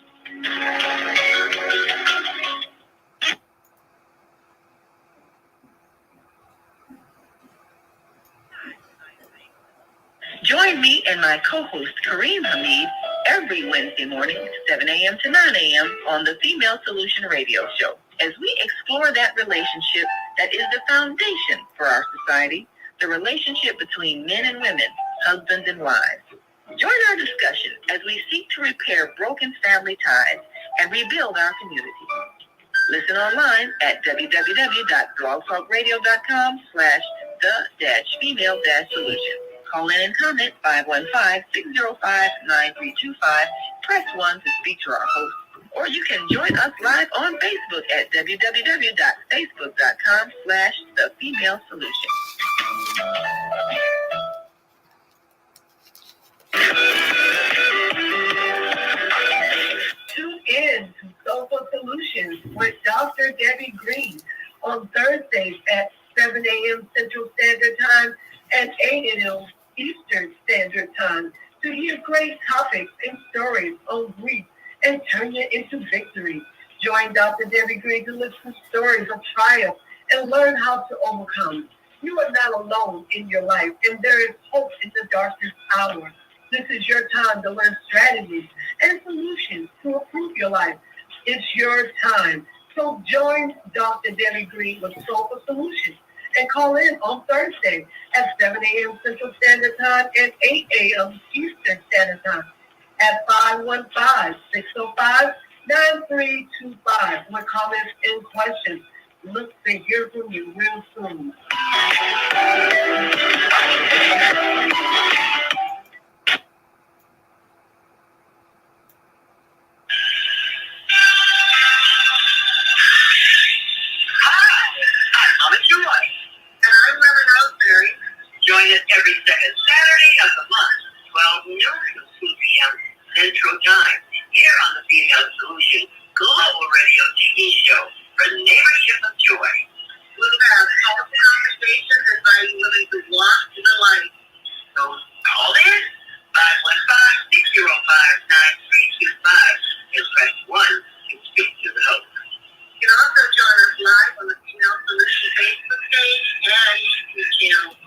Join me and my co-host Kareem Hamid every Wednesday morning, 7 a.m. to 9 a.m. on the Female Solution Radio Show as we explore that relationship that is the foundation for our society, the relationship between men and women, husbands and wives. Join our discussion as we seek to repair broken family ties and rebuild our community. Listen online at www.blogtalkradio.com/the-female-solution. Call in and comment 515-605-9325. Press 1 to speak to our host. Or you can join us live on Facebook at www.facebook.com/the-female-solution. Tune in to Soulful Solutions with Dr. Debbie Green on Thursdays at 7 a.m. Central Standard Time and 8 a.m. Eastern Standard Time to hear great topics and stories on grief and turn it into victory. Join Dr. Debbie Green to listen to stories of triumph and learn how to overcome. You are not alone in your life, and there is hope in the darkest hour. This is your time to learn strategies and solutions to improve your life. It's your time. So join Dr. Debbie Green with Soulful Solutions and call in on Thursday at 7 a.m. Central Standard Time and 8 a.m. Eastern Standard Time at 515-605-9325 with comments and questions. Look to hear from you real soon. Join us every second Saturday of the month, 12 noon to 2 p.m. Central Time, here on the Female Solution Global Radio TV show for the neighborhood of joy. We'll have powerful conversations inviting women to walk to the light. So call in 515-605-9325 and press 1 to speak to the host. You can also join us live on the Female Solution Facebook page and YouTube channel.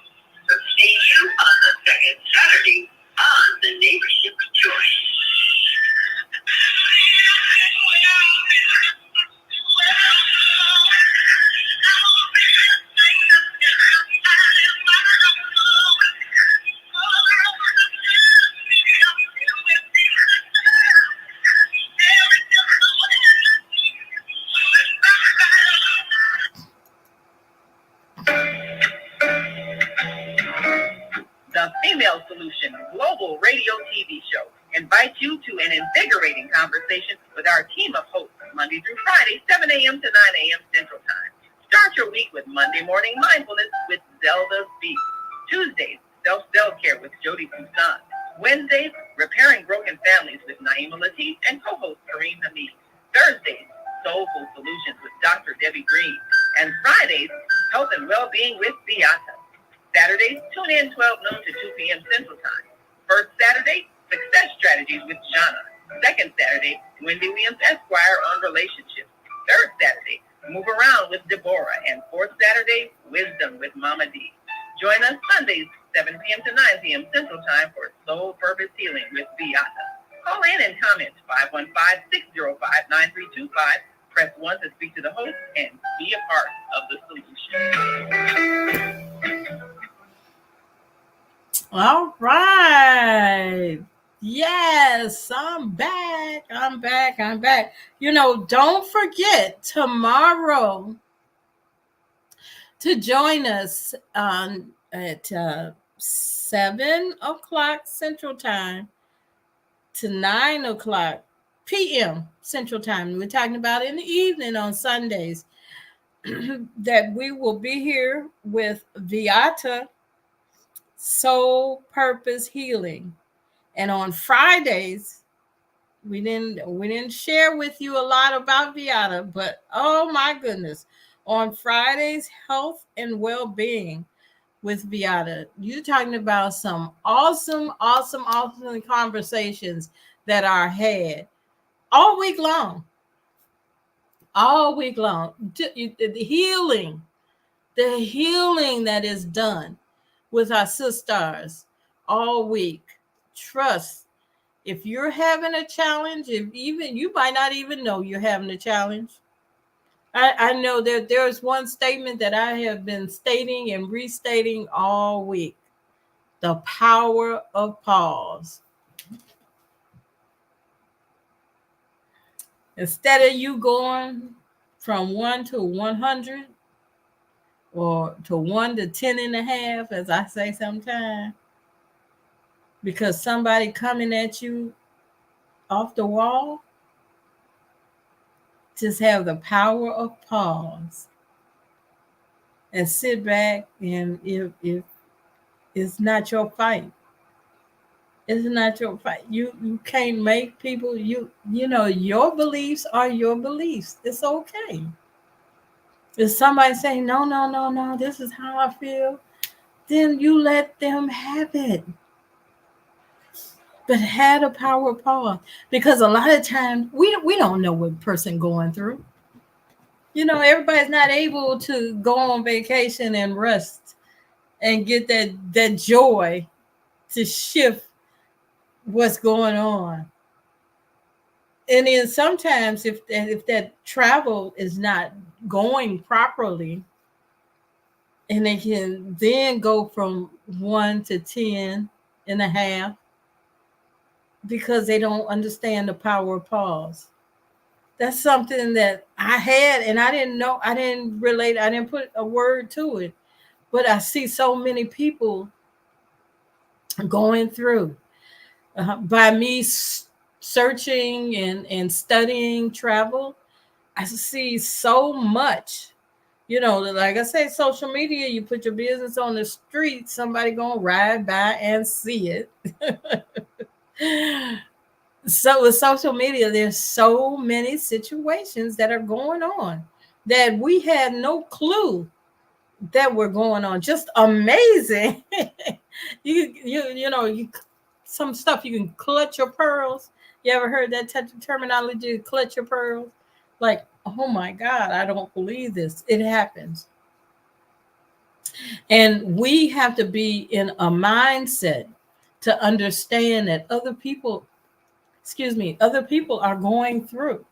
So stay tuned on the second Saturday on the Neighborship of Joy. a Female Solution Global Radio TV show, invites you to an invigorating conversation with our team of hosts Monday through Friday, 7 a.m. to 9 a.m. Central Time. Start your week with Monday Morning Mindfulness with Zelda Speaks. Tuesdays, Self-Care with Jody Toussaint. Wednesdays, Repairing Broken Families with Naima Latif and co-host Kareem Hamid. Thursdays, Soulful Solutions with Dr. Debbie Green. And Fridays, Health and Wellbeing with Beata. Saturdays, tune in 12 noon to 2 p.m. Central Time. First Saturday, Success Strategies with Jana. Second Saturday, Wendy Williams Esquire on relationships. Third Saturday, Move Around with Deborah. And fourth Saturday, Wisdom with Mama D. Join us Sundays, 7 p.m. to 9 p.m. Central Time for Soul Purpose Healing with Beata. Call in and comment 515-605-9325. Press 1 to speak to the host and be a part of the solution. All right. Yes, I'm back. You know, don't forget tomorrow to join us at 7 o'clock Central Time to 9 o'clock p.m. Central Time. We're talking about in the evening on Sundays that we will be here with Beata Soul Purpose Healing. And on Fridays, we didn't share with you a lot about Beata, but oh my goodness, on Fridays, Health and Wellbeing with Beata. You're talking about some awesome conversations that are had all week long. The healing that is done with our sisters all week. Trust, if you're having a challenge, you might not even know you're having a challenge. I know that there's one statement that I have been stating and restating all week: the power of pause. Instead of you going from 1 to 100 or to 1 to 10 and a half, as I say sometimes, because somebody coming at you off the wall, just have the power of pause and sit back. And if it's not your fight, you can't make people, you know, your beliefs are your beliefs. It's okay. If somebody say, no, this is how I feel, then you let them have it. But have the power of pause, because a lot of times we don't know what person going through. You know, everybody's not able to go on vacation and rest and get that joy to shift what's going on. And then sometimes if that travel is not going properly, and they can then go from 1 to 10 and a half, because they don't understand the power of pause. That's something that I had, and I didn't know, I didn't relate, I didn't put a word to it, but I see so many people going through by me searching and studying travel. I see so much, you know, like I say, social media, you put your business on the street, somebody gonna ride by and see it. So with social media, there's so many situations that are going on that we had no clue that were going on. Just amazing. you know, some stuff you can clutch your pearls. You ever heard that terminology, clutch your pearls? Like, oh my God, I don't believe this. It happens. And we have to be in a mindset to understand that other people are going through.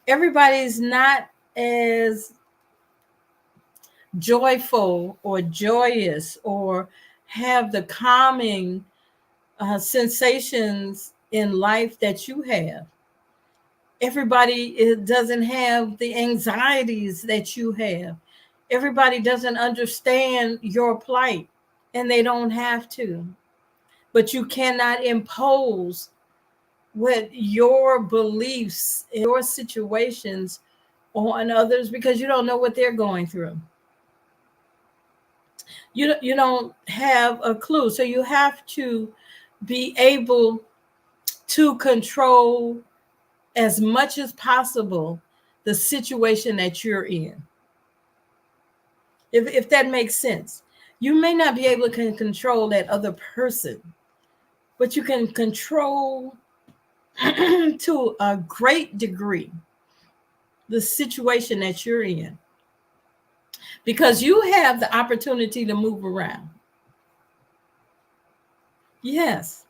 Everybody's not as joyful or joyous or have the calming sensations in life that you have. Everybody doesn't have the anxieties that you have. Everybody doesn't understand your plight and they don't have to. But you cannot impose what your beliefs, your situations on others, because you don't know what they're going through. You don't have a clue. So you have to be able to control as much as possible the situation that you're in. If that makes sense. You may not be able to control that other person, but you can control to a great degree the situation that you're in, because you have the opportunity to move around. Yes,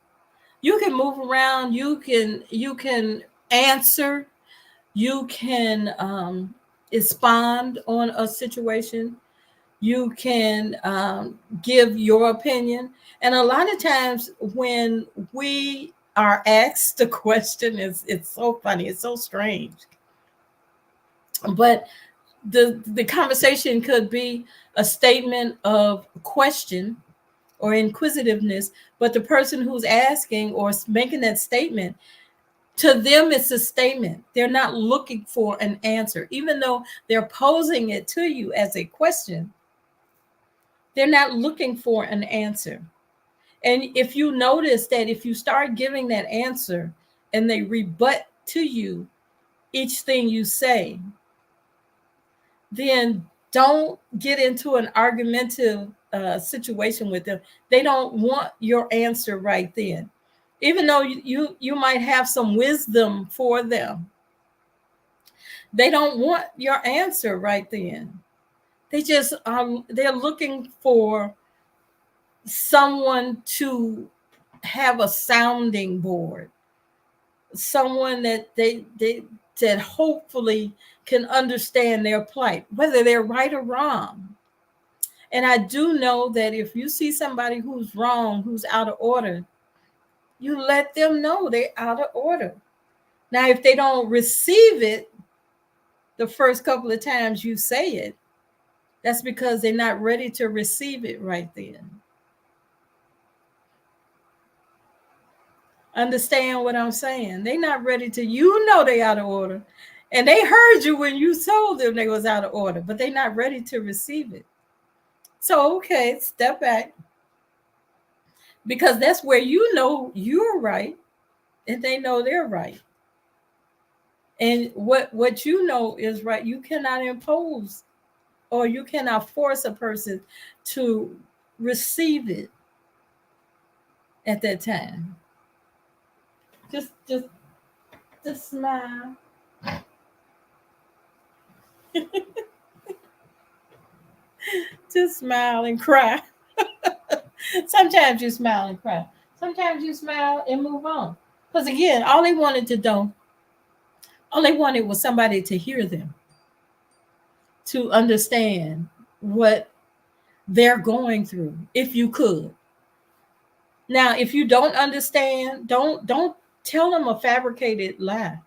you can move around. You can answer. You can respond on a situation. You can give your opinion. And a lot of times when we are asked the question, it's so funny, it's so strange. But the conversation could be a statement of question or inquisitiveness, but the person who's asking or making that statement, to them it's a statement. They're not looking for an answer, even though they're posing it to you as a question. They're not looking for an answer. And if you notice that if you start giving that answer and they rebut to you each thing you say, then don't get into an argumentative situation with them. They don't want your answer right then. Even though you might have some wisdom for them, they don't want your answer right then. They just they're looking for someone to have a sounding board, someone that hopefully can understand their plight, whether they're right or wrong. And I do know that if you see somebody who's wrong, who's out of order, you let them know they're out of order. Now, if they don't receive it the first couple of times you say it, that's because they're not ready to receive it right then. Understand what I'm saying? They're not ready to, they out of order. And they heard you when you told them they was out of order, but they're not ready to receive it. So, okay, step back. Because that's where you're right and they know they're right. And what you know is right, you cannot impose or you cannot force a person to receive it at that time. Just smile. Just smile and cry. Sometimes you smile and cry. Sometimes you smile and move on. Because again, all they wanted was somebody to hear them, to understand what they're going through, if you could. Now, if you don't understand, don't tell them a fabricated lie.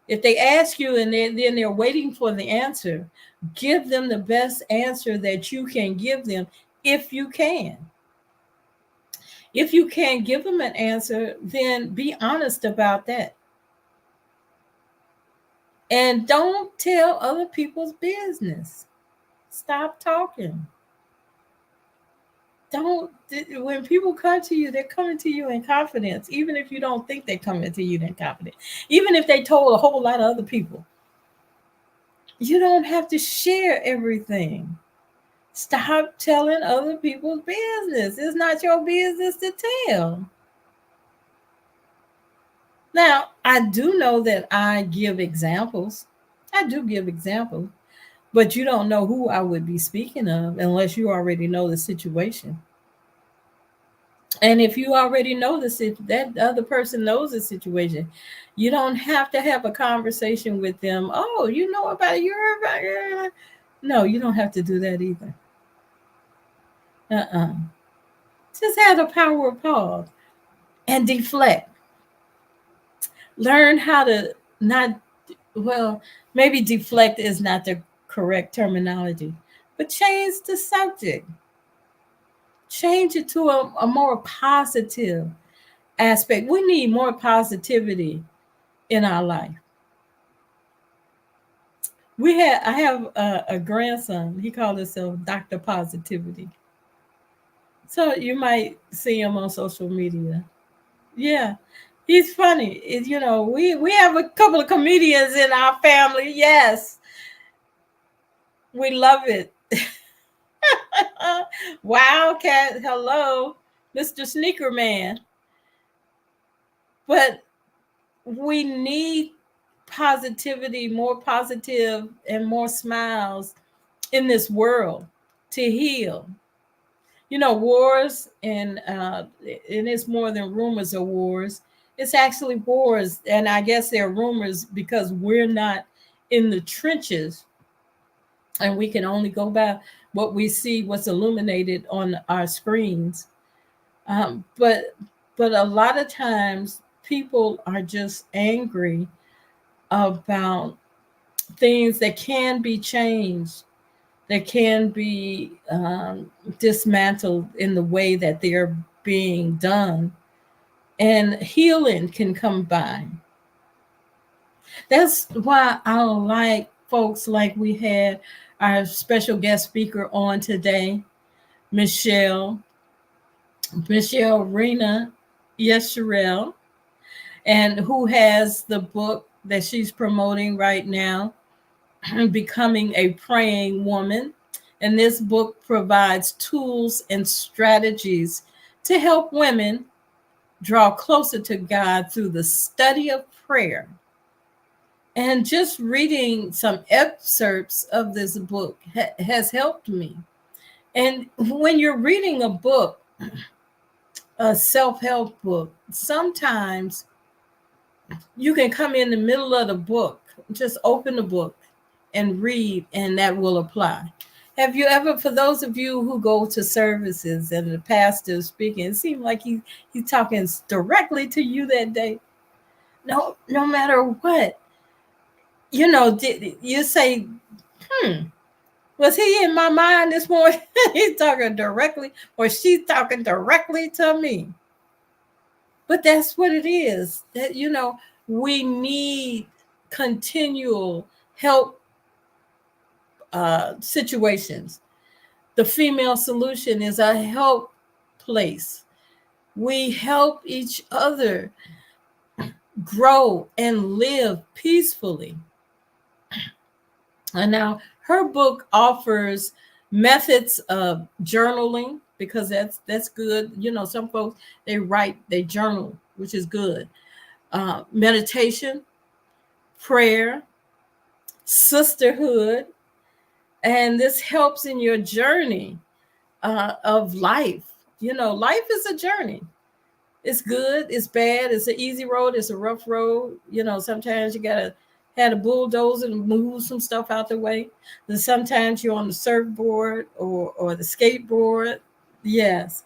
If they ask you and then they're waiting for the answer, give them the best answer that you can give them, if you can. If you can't give them an answer, then be honest about that. And don't tell other people's business. Stop talking. When people come to you, they're coming to you in confidence, even if you don't think they're coming to you in confidence. Even if they told a whole lot of other people. You don't have to share everything. Stop telling other people's business. It's not your business to tell. Now, I do know that I give examples. I do give examples. But you don't know who I would be speaking of unless you already know the situation. And if you already know that other person knows the situation, you don't have to have a conversation with them. Oh, you know about it. You heard about it. No, you don't have to do that either. Just have the power of pause and deflect. Learn how to maybe deflect is not the correct terminology, but change the subject. change it to a more positive aspect. We need more positivity in our life. I have a grandson. He called himself Dr. Positivity. So you might see him on social media. Yeah, he's funny. We have a couple of comedians in our family. Yes, we love it. Wildcat, hello, Mr. Sneaker Man. But we need positivity, more positive and more smiles in this world to heal. Wars and it's more than rumors of wars. It's actually wars, and I guess they're rumors because we're not in the trenches, and we can only go by what we see, what's illuminated on our screens. But a lot of times people are just angry about things that can be changed, that can be dismantled in the way that they're being done, and healing can come by. That's why I like folks like we had our special guest speaker on today, Michelle Rena, yes, Sherelle, and who has the book that she's promoting right now, Becoming a Praying Woman. And this book provides tools and strategies to help women draw closer to God through the study of prayer. And just reading some excerpts of this book has helped me. And when you're reading a book, a self-help book, sometimes you can come in the middle of the book, just open the book and read, and that will apply. Have you ever, for those of you who go to services and the pastor is speaking, it seems like he's talking directly to you that day? No matter what, you say, was he in my mind this morning? He's talking directly, or she's talking directly to me. But that's what it is. That we need continual help situations. The Female Solution is a help place. We help each other grow and live peacefully. And now her book offers methods of journaling, because that's good. Some folks, they journal, which is good. Meditation, prayer, sisterhood, and this helps in your journey of life. Life is a journey. It's good, it's bad, it's an easy road, it's a rough road. Sometimes you gotta have a bulldozer to move some stuff out the way. Then sometimes you're on the surfboard or the skateboard. Yes.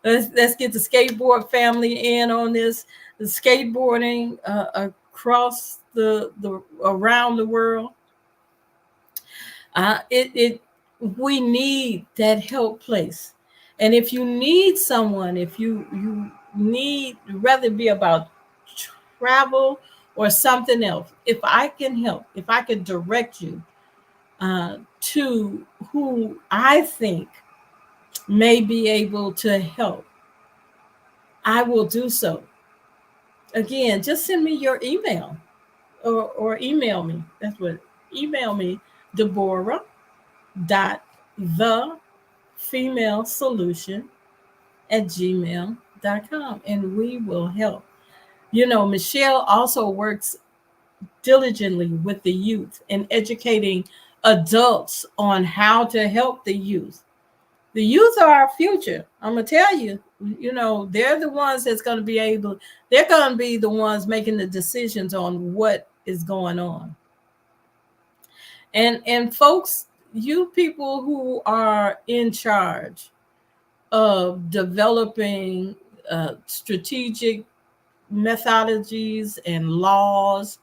Let's get the skateboard family in on this. The skateboarding across the around the world. We need that help place. And if you need someone, if you need, rather it be about travel or something else, if I can help, if I can direct you to who I think may be able to help, I will do so. Again, just send me your email or email me. That's what, email me, Deborah dot the female solution at gmail.com, and we will help. Michelle also works diligently with the youth and educating adults on how to help the youth. The youth are our future. I'm gonna tell you, they're the ones they're gonna be the ones making the decisions on what is going on. And folks, you people who are in charge of developing strategic methodologies and laws,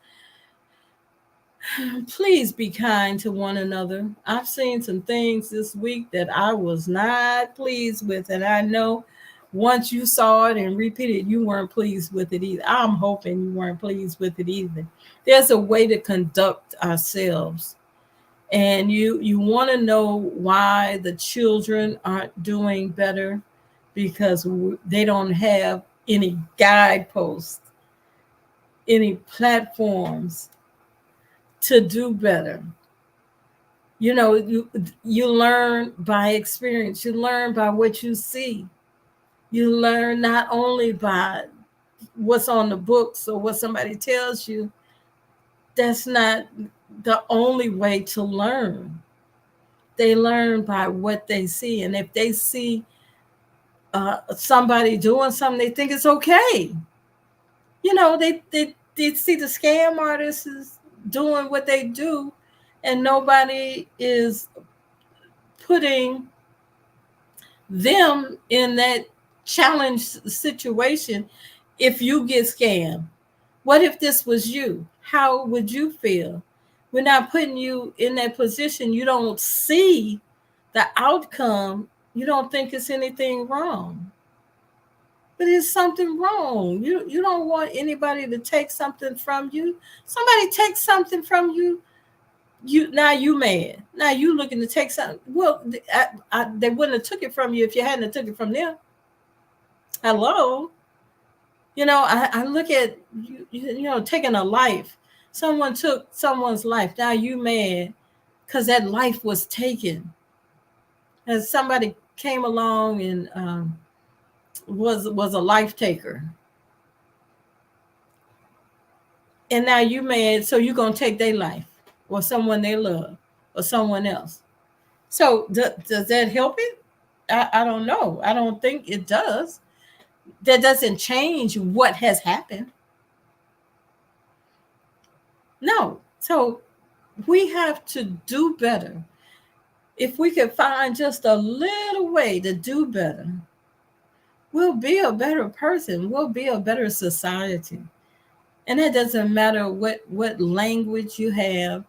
Please be kind to one another. I've seen some things this week that I was not pleased with, and I know once you saw it and repeated, you weren't pleased with it either. I'm hoping you weren't pleased with it either. There's a way to conduct ourselves, and you want to know why the children aren't doing better, because they don't have any guideposts, any platforms to do better. You learn by experience. You learn by what you see. You learn not only by what's on the books or what somebody tells you. That's not the only way to learn. They learn by what they see, and if they see somebody doing something, they think it's okay. They see the scam artists is doing what they do, and nobody is putting them in that challenge situation. If you get scammed, what if this was you? How would you feel? We're not putting you in that position. You don't see the outcome. You don't think it's anything wrong, but it's something wrong. You don't want anybody to take something from you. Somebody takes something from you, you mad. Now you looking to take something. Well, they wouldn't have took it from you if you hadn't have took it from them. Hello. I look at taking a life. Someone took someone's life. Now you mad because that life was taken. As somebody came along and was a life taker, and now you mad, so you're gonna take their life or someone they love or someone else. So does that help it? I don't know. I don't think it does. That doesn't change what has happened. No. So we have to do better. If we could find just a little way to do better, we'll be a better person. We'll be a better society. And it doesn't matter what language you have,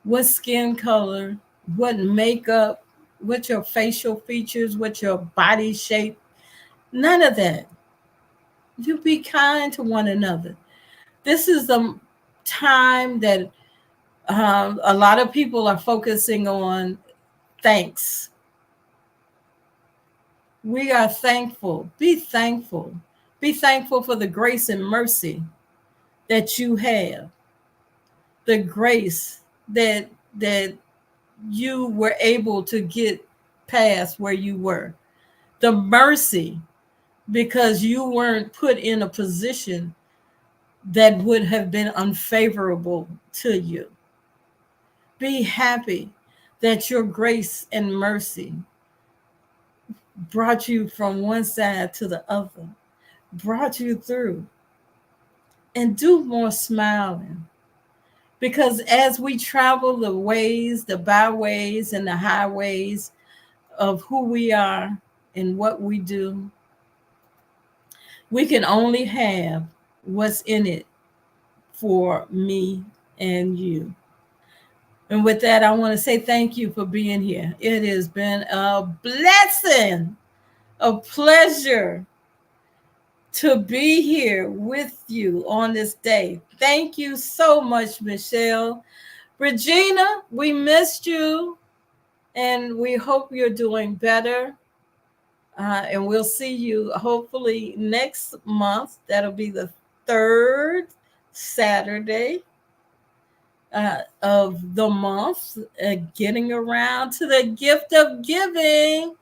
what skin color, what makeup, what your facial features, what your body shape. None of that. You be kind to one another. This is the time that a lot of people are focusing on thanks. We are thankful. Be thankful. Be thankful for the grace and mercy that you have. The grace that you were able to get past where you were. The mercy because you weren't put in a position that would have been unfavorable to you. Be happy that your grace and mercy brought you from one side to the other, brought you through. And do more smiling. Because as we travel the ways, the byways, and the highways of who we are and what we do, we can only have what's in it for me and you. And with that, I want to say thank you for being here. It has been a blessing, a pleasure to be here with you on this day. Thank you so much, Michelle. Regina, we missed you, and we hope you're doing better. And we'll see you hopefully next month. That'll be the third Saturday of the month, getting around to the gift of giving.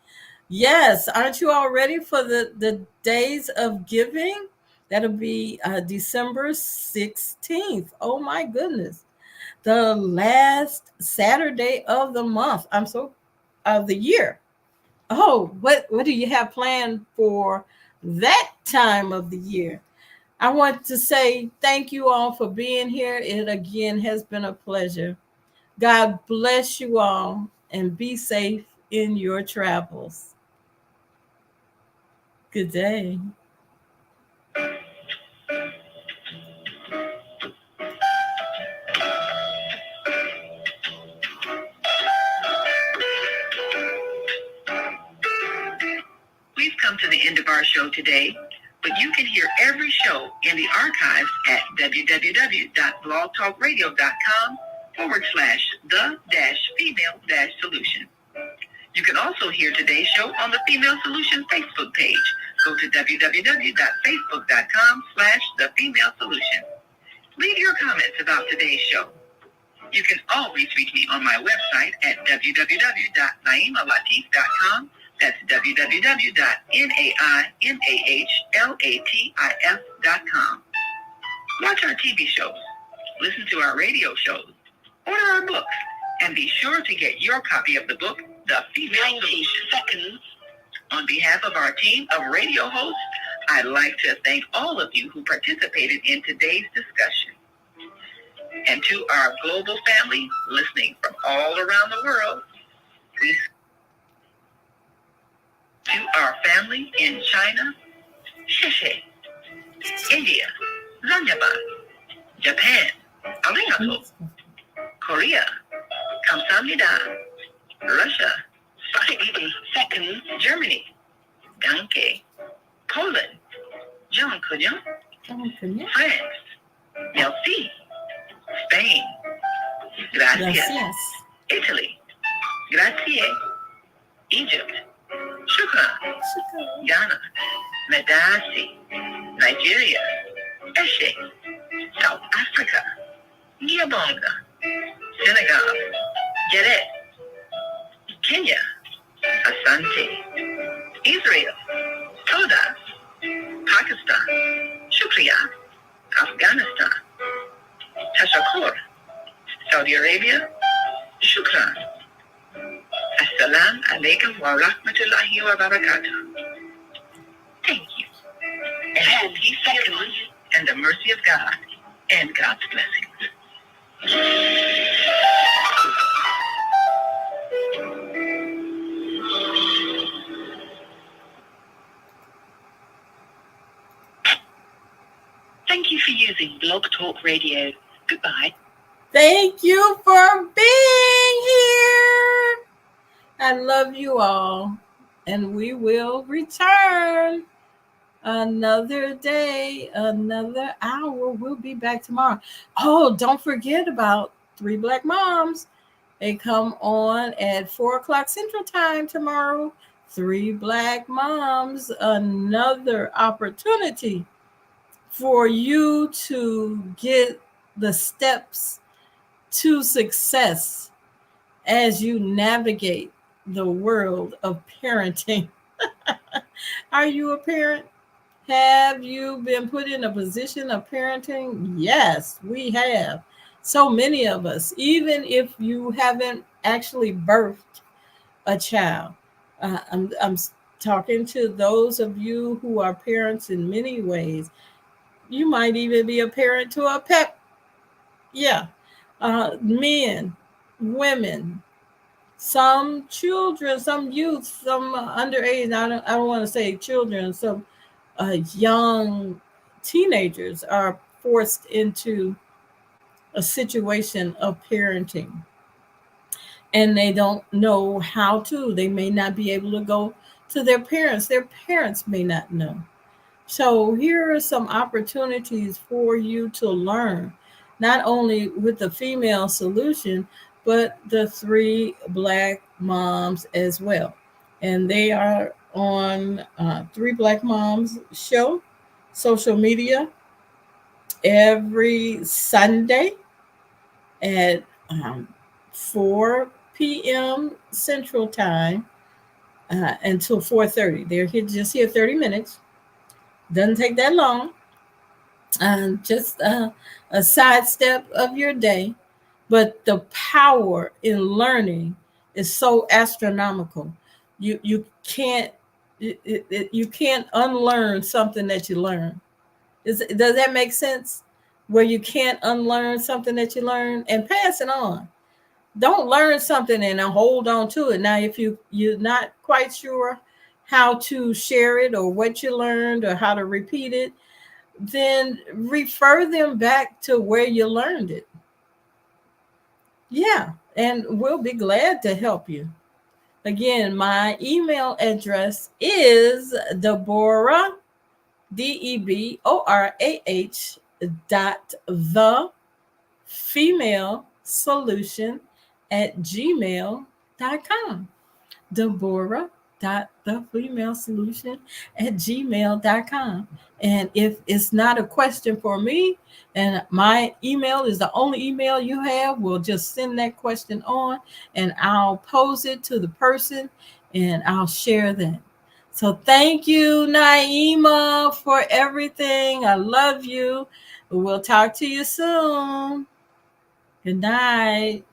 Yes, aren't you all ready for the days of giving? That'll be December 16th. Oh my goodness. The last Saturday of the month. Of the year. Oh, what do you have planned for that time of the year? I want to say thank you all for being here. It again has been a pleasure. God bless you all and be safe in your travels. Good day. We've come to the end of our show today, but you can hear every show in the archives at www.blogtalkradio.com/the-female-solution. You can also hear today's show on the Female Solution Facebook page. Go to www.facebook.com/the-female-solution. Leave your comments about today's show. You can always reach me on my website at www.naimalatif.com. That's www.naimalatif.com. Watch our TV shows, listen to our radio shows, order our books, and be sure to get your copy of the book, The Female Solution. Seconds. On behalf of our team of radio hosts, I'd like to thank all of you who participated in today's discussion. And to our global family listening from all around the world, to our family in China, Sheshe, India, Zanyaba, Japan, Arigato, Korea, Kamsamnida, Russia, 80 seconds, Germany, Danke, Poland, Jean Couillon, France, Merci, Spain, Gracias, Italy, Grazie, Egypt, Shukran, Ghana, Medasi, Nigeria, Eshe, South Africa, Gabonga, Senegal, Geret, Kenya, Asante, Israel, Toda, Pakistan, Shukriya, Afghanistan, Tashakur, Saudi Arabia, Shukran. Assalamu alaikum wa rahmatullahi wa barakatuh. Thank you. And peace and the mercy of God and God's blessings. Thank you for using Blog Talk Radio. Goodbye. Thank you for being here. I love you all. And we will return another day, another hour. We'll be back tomorrow. Oh, don't forget about 3 Black Moms. They come on at 4 o'clock Central Time tomorrow. 3 Black Moms, another opportunity for you to get the steps to success as you navigate the world of parenting. Are you a parent? Have you been put in a position of parenting? Yes, we have. So many of us, even if you haven't actually birthed a child. I'm talking to those of you who are parents in many ways. You might even be a parent to a pet. Yeah. Men, women, some children, some youth, some underage. I don't want to say children. Some young teenagers are forced into a situation of parenting, and they don't know how to. They may not be able to go to their parents. Their parents may not know. So here are some opportunities for you to learn, not only with the Female Solution, but the 3 Black Moms as well. And they are on 3 Black Moms show, social media, every Sunday at 4 p.m. Central Time until 4:30. They're here just here 30 minutes. Doesn't take that long. Just a sidestep of your day. But the power in learning is so astronomical. You can't unlearn something that you learn. Does that make sense? Where you can't unlearn something that you learn and pass it on. Don't learn something and then hold on to it. Now, if you're not quite sure how to share it or what you learned or how to repeat it, then refer them back to where you learned it. Yeah, and we'll be glad to help you. Again, my email address is Deborah, DEBORAH .the female solution @gmail.com. Deborah the female solution @gmail.com. And if it's not a question for me and my email is the only email you have, we'll just send that question on and I'll pose it to the person and I'll share that. So thank you, Naima, for everything. I love you. We'll talk to you soon. Good night.